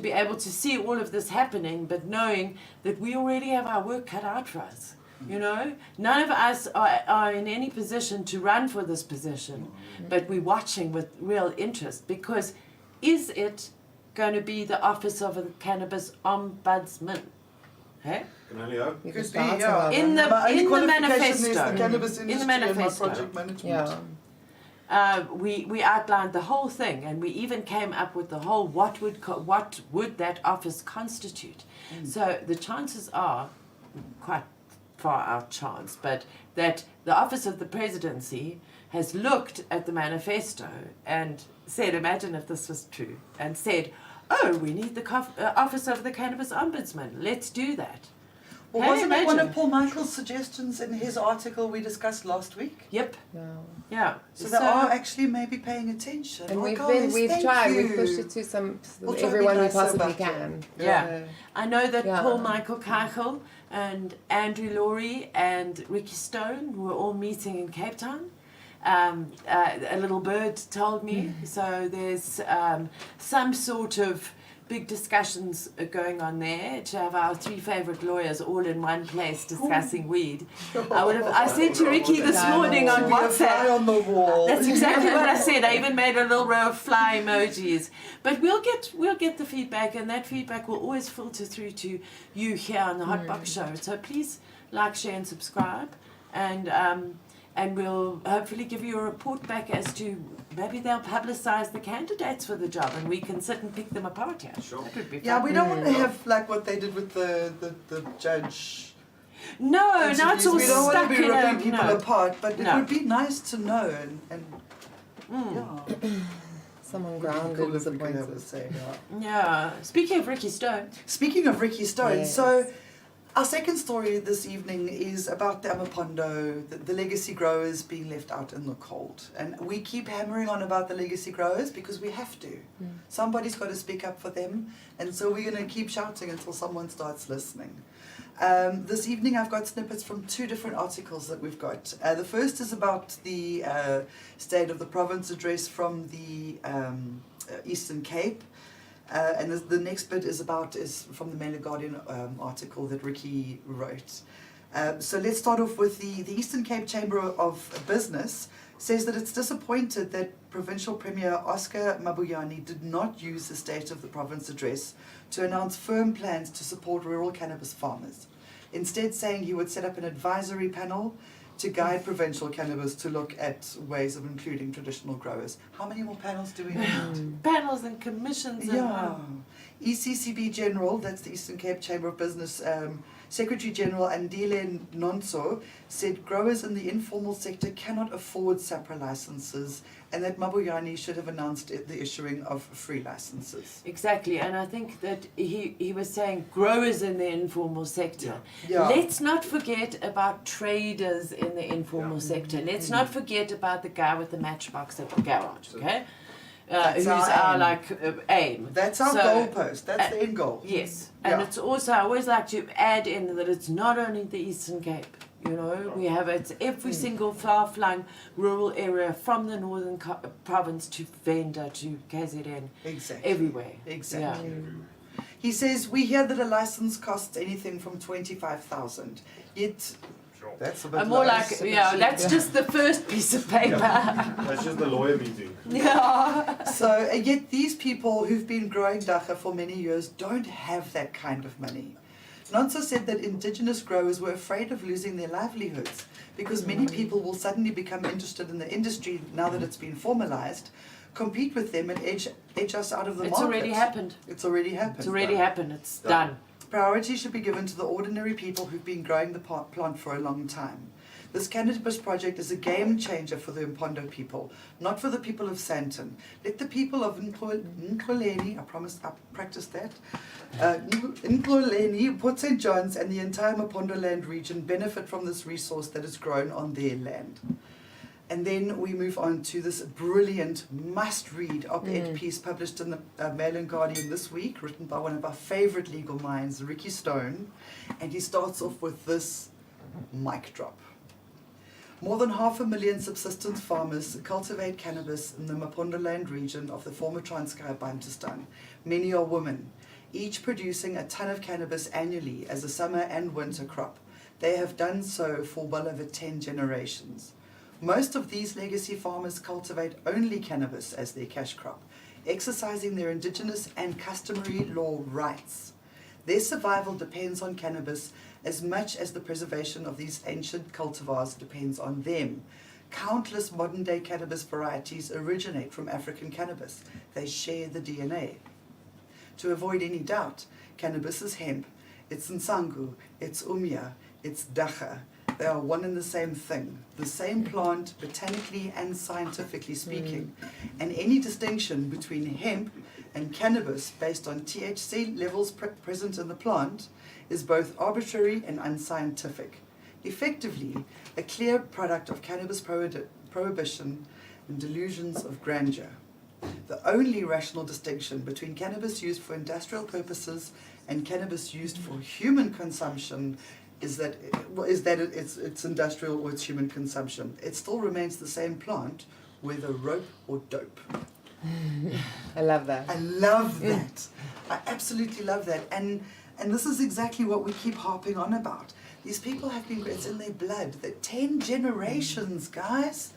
be able to see all of this happening, but knowing that we already have our work cut out for us. You know, none of us are in any position to run for this position, but we're watching with real interest because is it going to be the office of a cannabis ombudsman? Hey? Can only hope. You Could can be, start yeah. some of In them. the- My only in the qualification is manifesto. the cannabis In the industry and my manifesto. project management. Yeah. We outlined the whole thing, and we even came up with the whole what would that office constitute. So the chances are quite far out chance, but that the office of the presidency has looked at the manifesto and said, imagine if this was true, and said, oh, we need the office of the cannabis ombudsman. Let's do that. Well, Can you wasn't it one imagine? of Paul Michael's suggestions in his article we discussed last week? Yep. Yeah. Yeah. So they are actually maybe paying attention. And Oh, we've guys, we've thank tried, you. we've pushed it to We'll try to be everyone we nicer possibly about it. can. Yeah. I know that Yeah. Paul Michael Keichel and Andrew Laurie and Ricky Stone were all meeting in Cape Town. A little bird told me. So there's some sort of big discussions going on there to have our three favourite lawyers all in one place discussing weed. I said to Ricky this morning on Be a fly WhatsApp. on the wall. That's exactly what I said. I even made a little row of fly emojis. But we'll get the feedback, and that feedback will always filter through to you here on the Hotboxshow. So please like, share, and subscribe, and we'll hopefully give you a report back as to maybe they'll publicise the candidates for the job, and we can sit and pick them apart here. Sure. That would be fun. Yeah, we don't want to have like what they did with the judge. No, now it's interviews. all We don't stuck want to be in a ripping people no. apart, but it No. would be nice to know and yeah. Someone Would be grounded cool was if we could have a appointed. say, yeah. Yeah. Speaking of Ricky Stone. Speaking of Ricky Stone, Yes. so our second story this evening is about the Amapondo, the legacy growers being left out in the cold. And we keep hammering on about the legacy growers because we have to. Somebody's got to speak up for them, and so we're going to keep shouting until someone starts listening. This evening I've got snippets from two different articles that we've got. The first is about the State of the Province address from the Eastern Cape. And the next bit is from the Mail and Guardian article that Ricky wrote. So let's start off with the Eastern Cape Chamber of Business says that it's disappointed that Provincial Premier Oscar Mabuyane did not use the State of the Province address to announce firm plans to support rural cannabis farmers, instead saying he would set up an advisory panel to guide provincial cannabis to look at ways of including traditional growers. How many more panels do we need? Panels and commissions. Yeah. ECCB General, that's the Eastern Cape Chamber of Business, Secretary General Andile Nonso said growers in the informal sector cannot afford SAPRA licenses and that Mabuyane should have announced the issuing of free licenses. Exactly, and I think that he was saying growers in the informal sector. Yeah. Let's not forget about traders in the informal sector. Let's not forget about the guy with the matchbox at the garage, okay? That's Who's our our aim. aim. That's our So, goalpost, that's the end goal. Yes, and Yeah. it's also, I always like to add in that it's not only the Eastern Cape. You know, we have it's every single far-flung rural area from the northern province to Venda to KZN, Exactly. everywhere. Exactly. Yeah. He says, we hear that a license costs anything from 25,000. Yet, that's a bit More low, like, so yeah, cheap. that's just the first piece of paper. That's just the lawyer meeting. Yeah. So, yet these people who've been growing dacha for many years don't have that kind of money. Nonso said that indigenous growers were afraid of losing their livelihoods because many people will suddenly become interested in the industry now that it's been formalized, compete with them and edge us out of the It's market. already happened. It's already happened. It's already happened. It's done. Priority should be given to the ordinary people who've been growing the plant for a long time. This cannabis project is a game changer for the Mpondo people, not for the people of Sandton. Let the people of Nkoleni, I practiced that, Nkoleni, Port St. John's and the entire Pondoland region benefit from this resource that is grown on their land. And then we move on to this brilliant, must-read op-ed piece published in the Mail and Guardian this week, written by one of our favourite legal minds, Ricky Stone. And he starts off with this mic drop. More than 500,000 subsistence farmers cultivate cannabis in the Pondoland region of the former Transkei Bantustan. Many are women, each producing a ton of cannabis annually as a summer and winter crop. They have done so for well over 10 generations. Most of these legacy farmers cultivate only cannabis as their cash crop, exercising their indigenous and customary law rights. Their survival depends on cannabis as much as the preservation of these ancient cultivars depends on them. Countless modern-day cannabis varieties originate from African cannabis. They share the DNA. To avoid any doubt, cannabis is hemp, it's nsangu, it's umya, it's dacha. They are one and the same thing, the same plant, botanically and scientifically speaking. And any distinction between hemp and cannabis based on THC levels present in the plant is both arbitrary and unscientific. Effectively, a clear product of cannabis prohibition and delusions of grandeur. The only rational distinction between cannabis used for industrial purposes and cannabis used for human consumption is that it's industrial or it's human consumption. It still remains the same plant, whether rope or dope. I love that. I love that. I absolutely love that. And this is exactly what we keep harping on about. These people have been, it's in their blood. They're 10 generations, guys.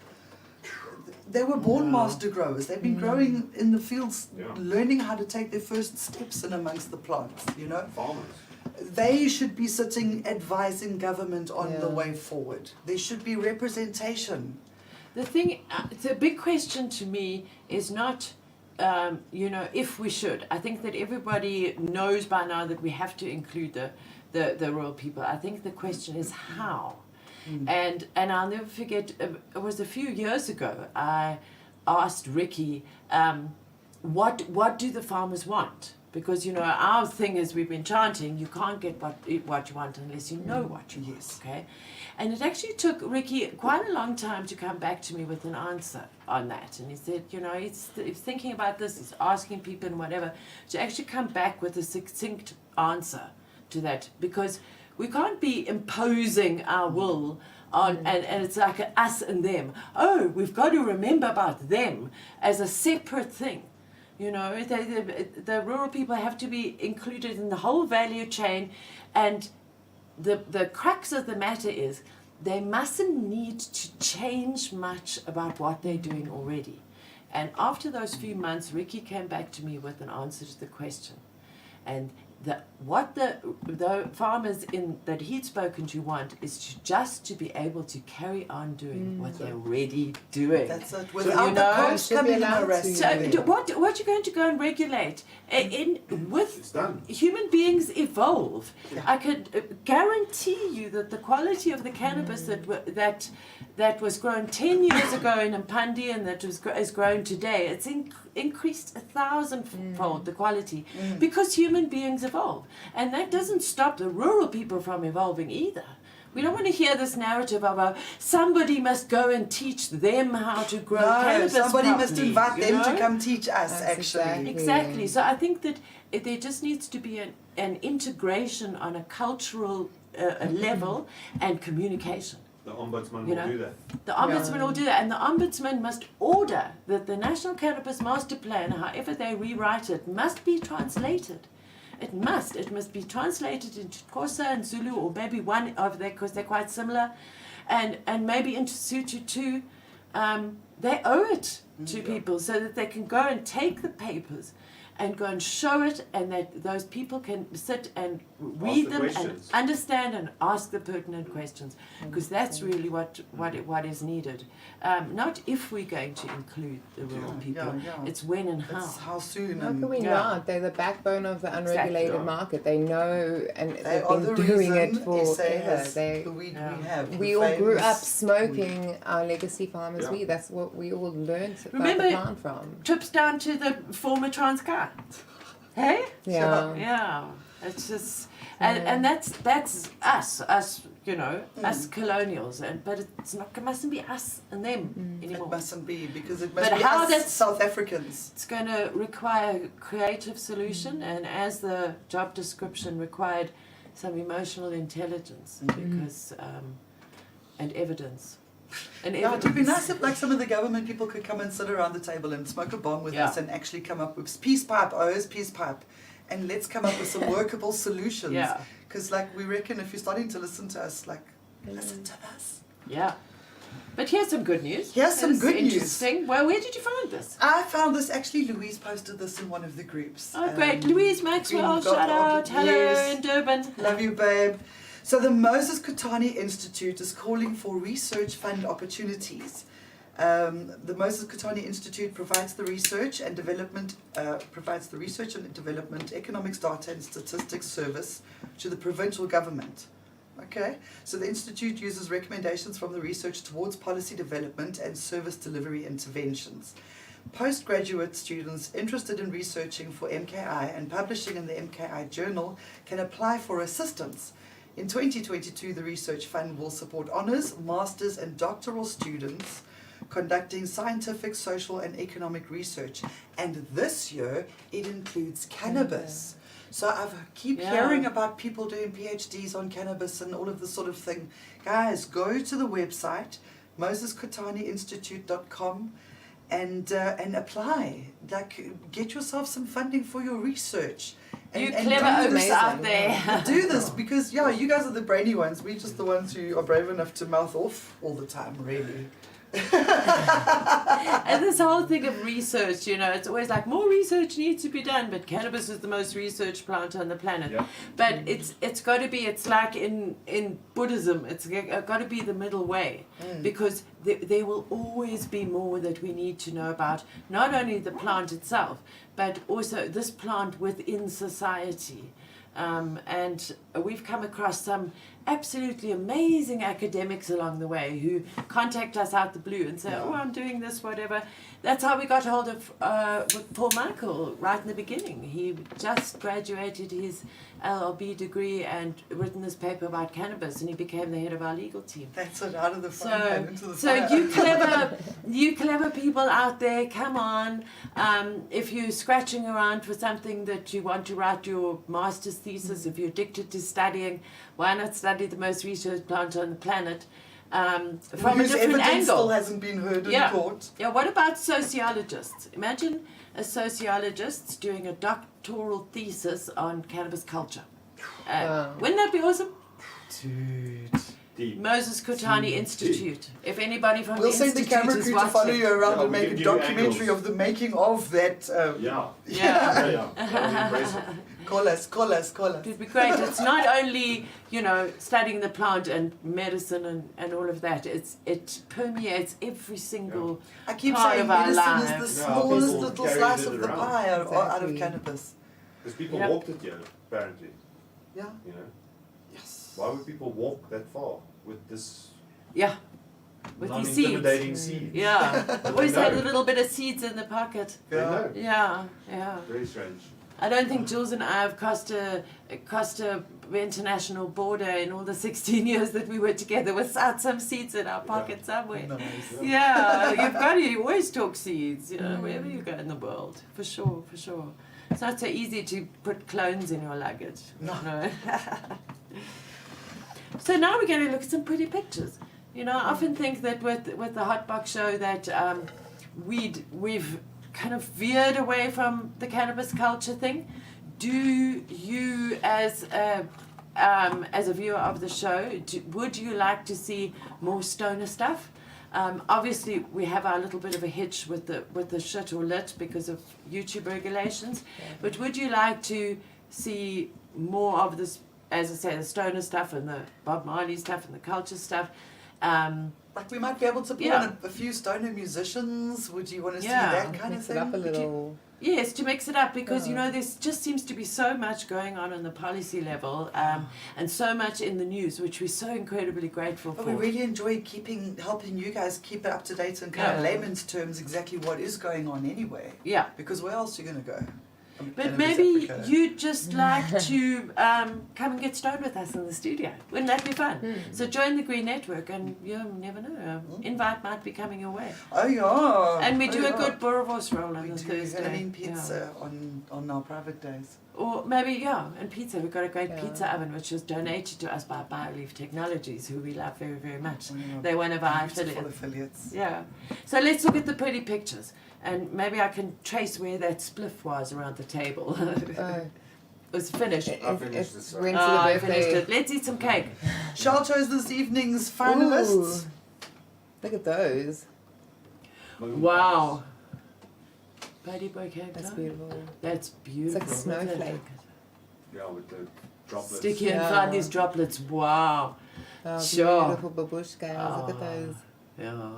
They were born master growers. They've been growing in the fields, learning how to take their first steps in amongst the plants, you know. Farmers. They should be sitting advising government on the way forward. There should be representation. The thing, the big question to me is not, if we should. I think that everybody knows by now that we have to include the rural people. I think the question is how. And I'll never forget, it was a few years ago, I asked Ricky, what do the farmers want? Because, you know, our thing is we've been chanting, you can't get what you want unless you know what you want, okay? And it actually took Ricky quite a long time to come back to me with an answer on that. And he said, you know, he's thinking about this, he's asking people and whatever, to actually come back with a succinct answer to that. Because we can't be imposing our will on, and it's like a us and them. Oh, we've got to remember about them as a separate thing. You know, the rural people have to be included in the whole value chain, and the crux of the matter is they mustn't need to change much about what they're doing already. And after those few months, Ricky came back to me with an answer to the question. And what the farmers that he'd spoken to want is just to be able to carry on doing what they're already doing. That's it. So, Without the cops coming and arresting So them. what you're going to go and regulate with It's done. human beings evolve. Yeah. I could guarantee you that the quality of the cannabis that was grown 10 years ago in Mpandi and that is grown today, it's increased 1,000-fold the quality because human beings evolve, and that doesn't stop the rural people from evolving either. We don't want to hear this narrative of somebody must go and teach them how to grow cannabis somebody must properly, invite you them to know? come teach us, That's actually. Exactly. So I think that there just needs to be an integration on a cultural level and communication. The ombudsman You will know? do that. The ombudsman will do that, and the ombudsman must order that the National Cannabis Master Plan, however they rewrite it, must be translated. It must be translated into Xhosa and Zulu, or maybe one over there because they're quite similar, and maybe into Sotho too. They owe it to people so that they can go and take the papers and go and show it, and that those people can sit and read the them and questions. understand and ask the pertinent questions, because that's really what is needed. Not if we're going to include the rural people, yeah. it's when and how. It's how soon. How and can we Yeah. not? They're the backbone of the unregulated Exactly. market. They know, and They they've are been the doing reason it for SA has They, the weed Yeah. we have. we the all grew up famous smoking our legacy farmers' Yeah. weed. That's what we all learned about Remember- the plant from. Trips down to the former Transkei. Hey? Yeah. Yeah. It's just, and that's us, you know, us colonials, but it's not, mustn't be us and them It anymore. mustn't be, because it must But be how us that's- South Africans. It's going to require a creative solution, and as the job description required, some emotional intelligence, because and evidence. And Yeah, it would be evidence. nice if like some of the government people could come and sit around the table and smoke a bong with Yeah. us and actually come up with peace pipe, peace pipe, and let's come up with some workable solutions. Yeah. Because like we reckon if you're starting to listen to us, like listen to us. Yeah. But here's some good news. Here's some It's good news. interesting. Well, where did you find this? I found this, actually Louise posted this in one of the groups. Oh, great. Louise Maxwell, Green shout Dot out. Hello yes. in Durban. Love you, babe. So the Moses Kotane Institute is calling for research fund opportunities. The Moses Kotane Institute provides the research and development, economics data and statistics service to the provincial government. Okay, so the institute uses recommendations from the research towards policy development and service delivery interventions. Postgraduate students interested in researching for MKI and publishing in the MKI journal can apply for assistance. In 2022, the Research Fund will support honours, masters and doctoral students conducting scientific, social and economic research. And this year, it includes cannabis. So I keep Yeah. hearing about people doing PhDs on cannabis and all of this sort of thing. Guys, go to the website, moseskotaneinstitute.com, and apply. Like, get yourself some funding for your research. You and clever do oaks this. out there. Do this, because yeah, you guys are the brainy ones. We're just the ones who are brave enough to mouth off all the time, really. And this whole thing of research, you know, it's always like more research needs to be done, but cannabis is the most researched plant on the planet. Yeah. But it's got to be, it's like in Buddhism, it's got to be the middle way, because there will always be more that we need to know about, not only the plant itself, but also this plant within society. And we've come across some absolutely amazing academics along the way who contact us out the blue and say, oh, I'm doing this, whatever. That's how we got hold of with Paul Michael right in the beginning. He just graduated his LLB degree and written this paper about cannabis, and he became the head of our legal team. That's it, out of the frying pan into the fire. you clever people out there, come on. If you're scratching around for something that you want to write your master's thesis, if you're addicted to studying, why not study the most researched plant on the planet? From a different evidence angle. still hasn't been heard in court. Yeah, what about sociologists? Imagine a sociologist doing a doctoral thesis on cannabis culture. Wouldn't that be awesome? Dude. Deep. Moses Kotani Institute. If anybody from We'll the send the Institute camera is crew to follow watching. you around Yeah, and we make can a give you documentary angles. of the making of that. Yeah. Yeah. That would be impressive. Call us. It would be great. It's not only, studying the plant and medicine and all of that. It permeates every single I keep part saying of our medicine lives. is the Yeah, smallest people little carry slice it of the around. pie out of Exactly. cannabis. Because people Yep. walked it here, apparently. Yeah. You know, Yes. why would people walk that far with this Yeah. With these seeds. non-intimidating seeds? Yeah. But Always they had a know. little bit of seeds in the pocket. They Yeah. know. Yeah. Very strange. I don't think Jules and I have crossed a international border in all the 16 years that we were together without some seeds in our pocket somewhere. Nice. Yeah, you always talk seeds, wherever you go in the world, for sure. It's not so easy to put clones in your luggage. No. So now we're going to look at some pretty pictures. I often think that with the Hotbox show that we've kind of veered away from the cannabis culture thing. Do you, as a viewer of the show, would you like to see more stoner stuff? Obviously, we have our little bit of a hitch with the shit or lit because of YouTube regulations. But would you like to see more of this, as I say, the stoner stuff and the Bob Marley stuff and the culture stuff? Like we might be able to put in a few stoner musicians. Would you want to see that kind of Mix thing? it up a little. Yes, to mix it up because there just seems to be so much going on the policy level and so much in the news, which we're so incredibly grateful But for. we really enjoy helping you guys keep it up to date in kind of layman's terms exactly what is going on anyway. Yeah. Because where else are you going to go? But Cannabis maybe Africa. you'd just like to come and get stoned with us in the studio. Wouldn't that be fun? So join the Green Network and you never know. Invite might be coming your way. Oh yeah. And we do Oh, a yeah. good boerewors roll on We the do Thursday. Halloween pizza on our private days. Or maybe, and pizza. We've got a great Yeah. pizza oven which was donated to us by BioLeaf Technologies, who we love very, very much. One of our They're one of our beautiful affiliates. affiliates. Yeah. So let's look at the pretty pictures. And maybe I can trace where that spliff was around the table. It was finished. I finished this, Went to I the finished birthday. it. Let's eat some cake. Charles chose this evening's finalists. Ooh. Look at those. Wow. Buddy boy cake. That's huh? beautiful. That's beautiful. It's like a Look at snowflake. Yeah, with the droplets. Sticky and Yeah. fun, these droplets. Wow. Oh, Sure. beautiful babush scales. Look at those. Yeah.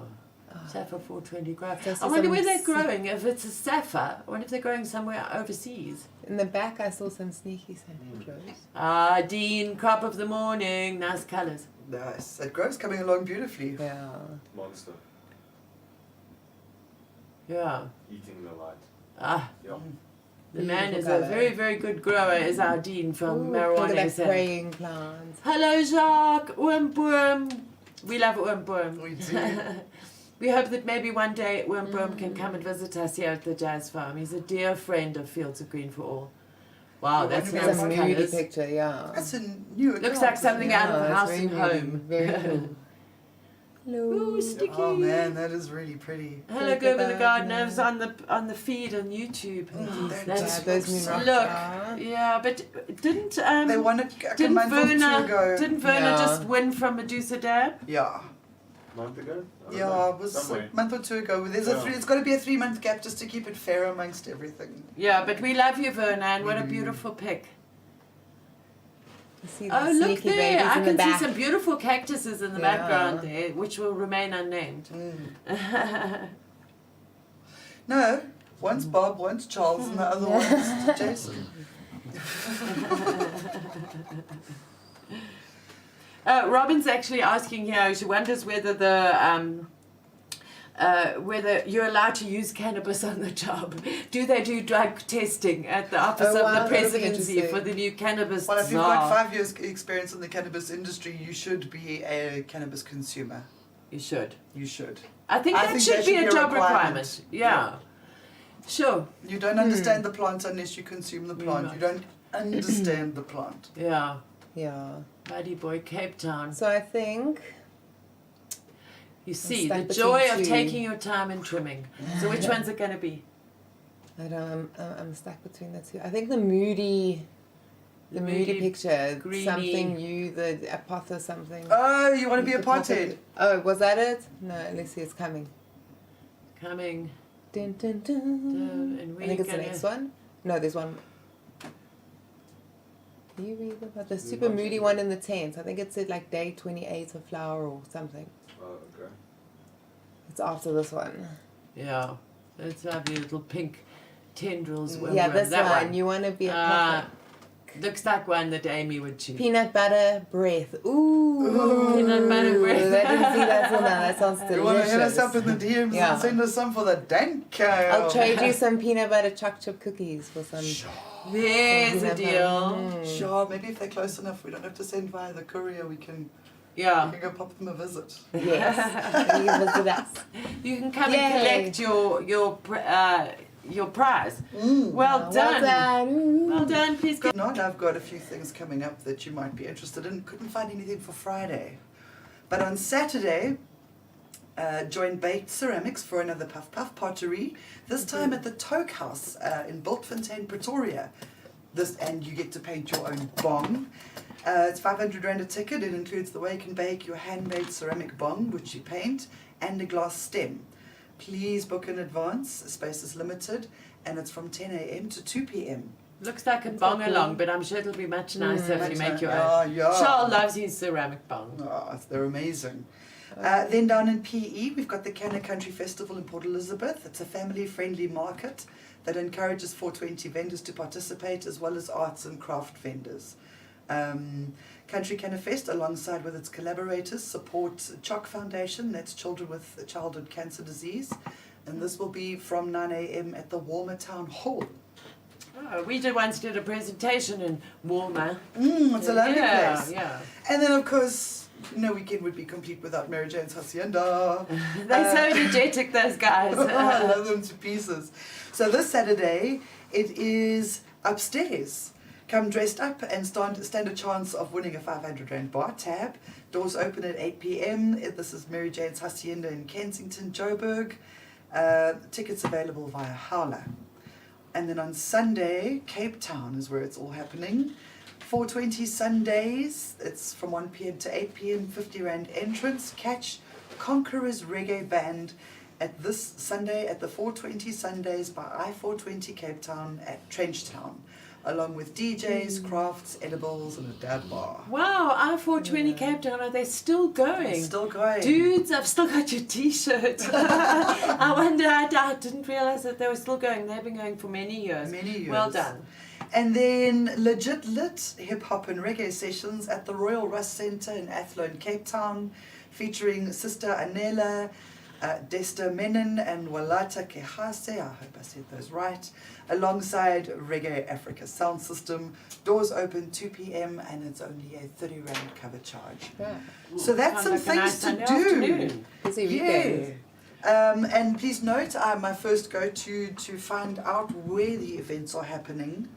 Saffron 420 grow. So it's I wonder where some they're growing. If it's a saffron, I wonder if they're growing somewhere overseas. In the back, I saw some sneaky sapphires. Ah, Dean, crop of the morning. Nice colours. Nice. It grows coming along beautifully. Yeah. Monster. Yeah. Eating the light. Ah, Yeah. the man Beautiful is colour. a very, very good grower, is our Dean from Ooh, look Marijuana at that SA. praying plant. Hello, Jacques. OmBUDsman. We love OmBUDsman. We do. We hope that maybe one day OmBUDsman can come and visit us here at the Jazz Farm. He's a dear friend of Fields of Green for All. Wow, Well, that's when It's we nice a moody colours. picture, yeah. That's a new account. Looks like isn't something it? out of Yeah, House it's and very moody. Home. Very cool. Hello. Ooh, sticky. Oh man, that is really pretty. Hello, Look Go at with the that, Gardeners yeah. on the feed on YouTube. That's Yeah, those moon rocks look. are. Yeah, but didn't They won a month or two ago. didn't Verna Yeah. just win from Medusa Dab? Yeah. Month ago? I don't Yeah, know. it was Somewhere. a month or two ago. There's Yeah. it's got to be a 3-month gap just to keep it fair amongst everything. Yeah, but we love you, Verna, and what a beautiful pic. You see Oh, the look sneaky there! babies I in the can see back. some beautiful cactuses in the Yeah. background there, which will remain unnamed. No, one's Bob, one's Charles, and the other one's Jason. Robin's actually asking here. She wonders whether whether you're allowed to use cannabis on the job. Do they do drug testing at the office of the Presidency for the new cannabis Well, if you've got czar? 5 years experience in the cannabis industry, you should be a cannabis consumer. You should. You should. I think that should be a job requirement. Yeah. Sure. You don't understand the plant unless you consume the plant. Right. You don't understand the plant. Yeah. Yeah. Mighty boy, Cape Town. So I think You see, stuck the joy between of two. taking your time and trimming. So which one's it going to be? I'm stuck between the two. I think the moody picture, greeny. something new, the apotha something. Oh, you want to be a pothead? Oh, was that it? No, let's see, it's coming. Coming. Dun, dun, dun. And I think it's the next one. No, there's one. Can you read about the super moody one in the tent? I think it said like day 28 of flower or something. Oh, okay. It's after this one. Yeah. That's lovely little pink tendrils. Yeah, this that one. You want to be a Uh, puppet. looks like one that Amy would choose. Peanut butter breath. Ooh. Peanut butter breath. I didn't see that till now. That sounds You want to hit us delicious. up in the DMs Yeah. and send us some for the dank. I'll trade you some peanut butter choc chip cookies for some. There's a peanut deal. butter. Sure, maybe if they're close enough, we don't have to send via the courier. We can Yeah. go pop them a visit. Yes. You can visit us. You can come Yay. and collect your prize. Well done. Well done. Ooh. Well done. Please get. Not, I've got a few things coming up that you might be interested in. Couldn't find anything for Friday. But on Saturday, join Baked Ceramics for another Puff Puff pottery, this time at the Toke House in Bultfontein, Pretoria. And you get to paint your own bong. It's 500 Rand a ticket. It includes the wake and bake, your handmade ceramic bong, which you paint, and a glass stem. Please book in advance. Space is limited, and it's from 10 a.m. to 2 p.m. Looks like a bong along, but I'm sure it'll be much nicer if you make your own. Yeah, yeah. Charles loves his ceramic bong. Oh, they're amazing. Then down in PE, we've got the Canna Country Festival in Port Elizabeth. It's a family-friendly market that encourages 420 vendors to participate, as well as arts and craft vendors. Country Canna Fest, alongside with its collaborators, supports CHOC Foundation, that's Children with Childhood Cancer Disease, and this will be from 9 a.m. at the Walmer Town Hall. Oh, we once did a presentation in Walmer. It's a lovely place. Yeah. And then, of course, no weekend would be complete without Mary Jane's Hacienda. They're so energetic, those guys. I love them to pieces. So this Saturday, it is upstairs. Come dressed up and stand a chance of winning a 500 Rand bar tab. Doors open at 8 p.m. This is Mary Jane's Hacienda in Kensington, Joburg. Tickets available via Howler. And then on Sunday, Cape Town is where it's all happening. 420 Sundays, it's from 1 p.m. to 8 p.m, 50 Rand entrance. Catch Conquerors Reggae Band at this Sunday at the 420 Sundays by I-420 Cape Town at Trenchtown, along with DJs, crafts, edibles, and a dad bar. Wow, I-420 Cape Town, are they still going? It's still going. Dudes, I've still got your t-shirt. I wonder, I didn't realize that they were still going. They've been going for many years. Many years. Well done. And then legit lit hip-hop and reggae sessions at the Royal Rust Centre in Athlone, Cape Town, featuring Sister Anela, Desta Menon and Walata Kehase, I hope I said those right, alongside Reggae Africa Sound System. Doors open 2 p.m. and it's only a 30 Rand cover charge. Yeah. So that's some Sounds like a things nice to Sunday do. afternoon. Busy Yeah. weekend. And please note, my first go-to to find out where the events are happening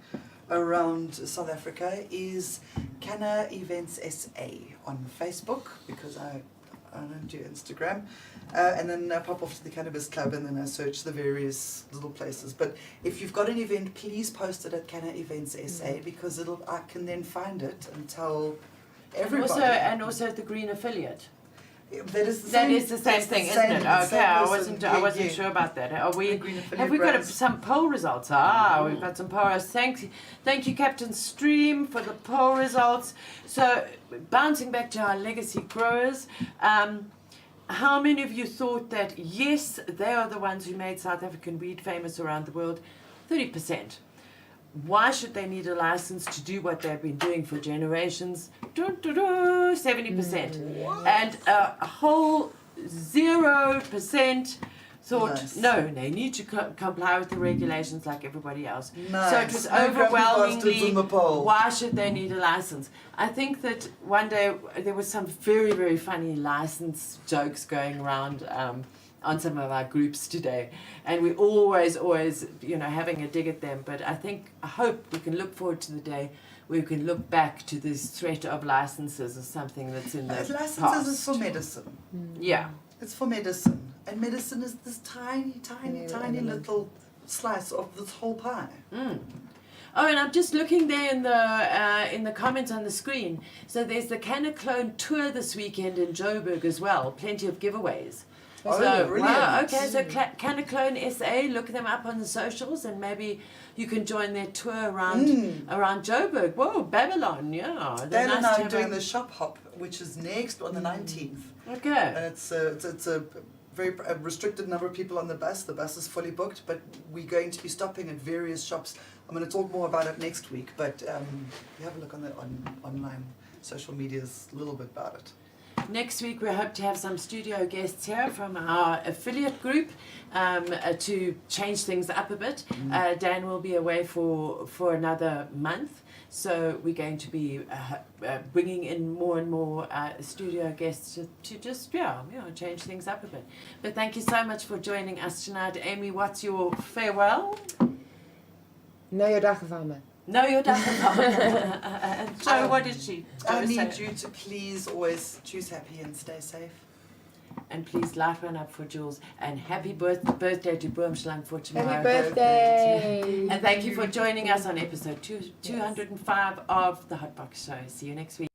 around South Africa is Canna Events SA on Facebook, because I don't do Instagram. And then I pop off to the Cannabis Club and then I search the various little places. But if you've got an event, please post it at Canna Events SA, because I can then find it and tell everybody. And also at the Green Affiliate. That is the That same, is the same that's thing, the isn't same- it? the Okay, same I person. wasn't Yeah. sure about that. Are we? The Green Affiliate Have we got brands. some poll results? We've got some polls. Thank you, Captain Stream, for the poll results. So, bouncing back to our legacy growers, how many of you thought that yes, they are the ones who made South African weed famous around the world? 30%. why should they need a license to do what they've been doing for generations? 70%. And a whole 0% thought, Nice. no, they need to comply with the regulations like everybody else. Nice. So it was No grumpy bastards overwhelmingly, on the pole. why should they need a license? I think that one day there was some very, very funny license jokes going around on some of our groups today. And we always, having a dig at them. But I hope we can look forward to the day where we can look back to this threat of licenses as something that's in the Licenses past. is for medicine. Yeah. It's for medicine. And medicine is this tiny little slice of this whole pie. Mm. Oh, and I'm just looking there in the comments on the screen. So there's the Cannaclone tour this weekend in Joburg as well. Plenty of giveaways. Oh, So, brilliant. wow, okay, so Cannaclone SA, look them up on the socials and maybe you can join their tour around Joburg. Whoa, Babylon, yeah. They're Dale and nice I to are have doing a- the shop hop, which is next on the 19th. Okay. And it's a very restricted number of people on the bus. The bus is fully booked, but we're going to be stopping at various shops. I'm going to talk more about it next week, but you have a look on the online social medias a little bit about it. Next week we hope to have some studio guests here from our affiliate group to change things up a bit. Dan will be away for another month, so we're going to be bringing in more and more studio guests to just change things up a bit. But thank you so much for joining us tonight. Amy, what's your farewell? Know your daggevalmen. No, you're done. Joe, what did she? I Joe need say? you to please always choose happy and stay safe. And please light one up for Jules. And happy birthday to Boomschlang for tomorrow. Happy birthday! And thank you for joining us on episode 205 of the Hotbox Show. See you next week.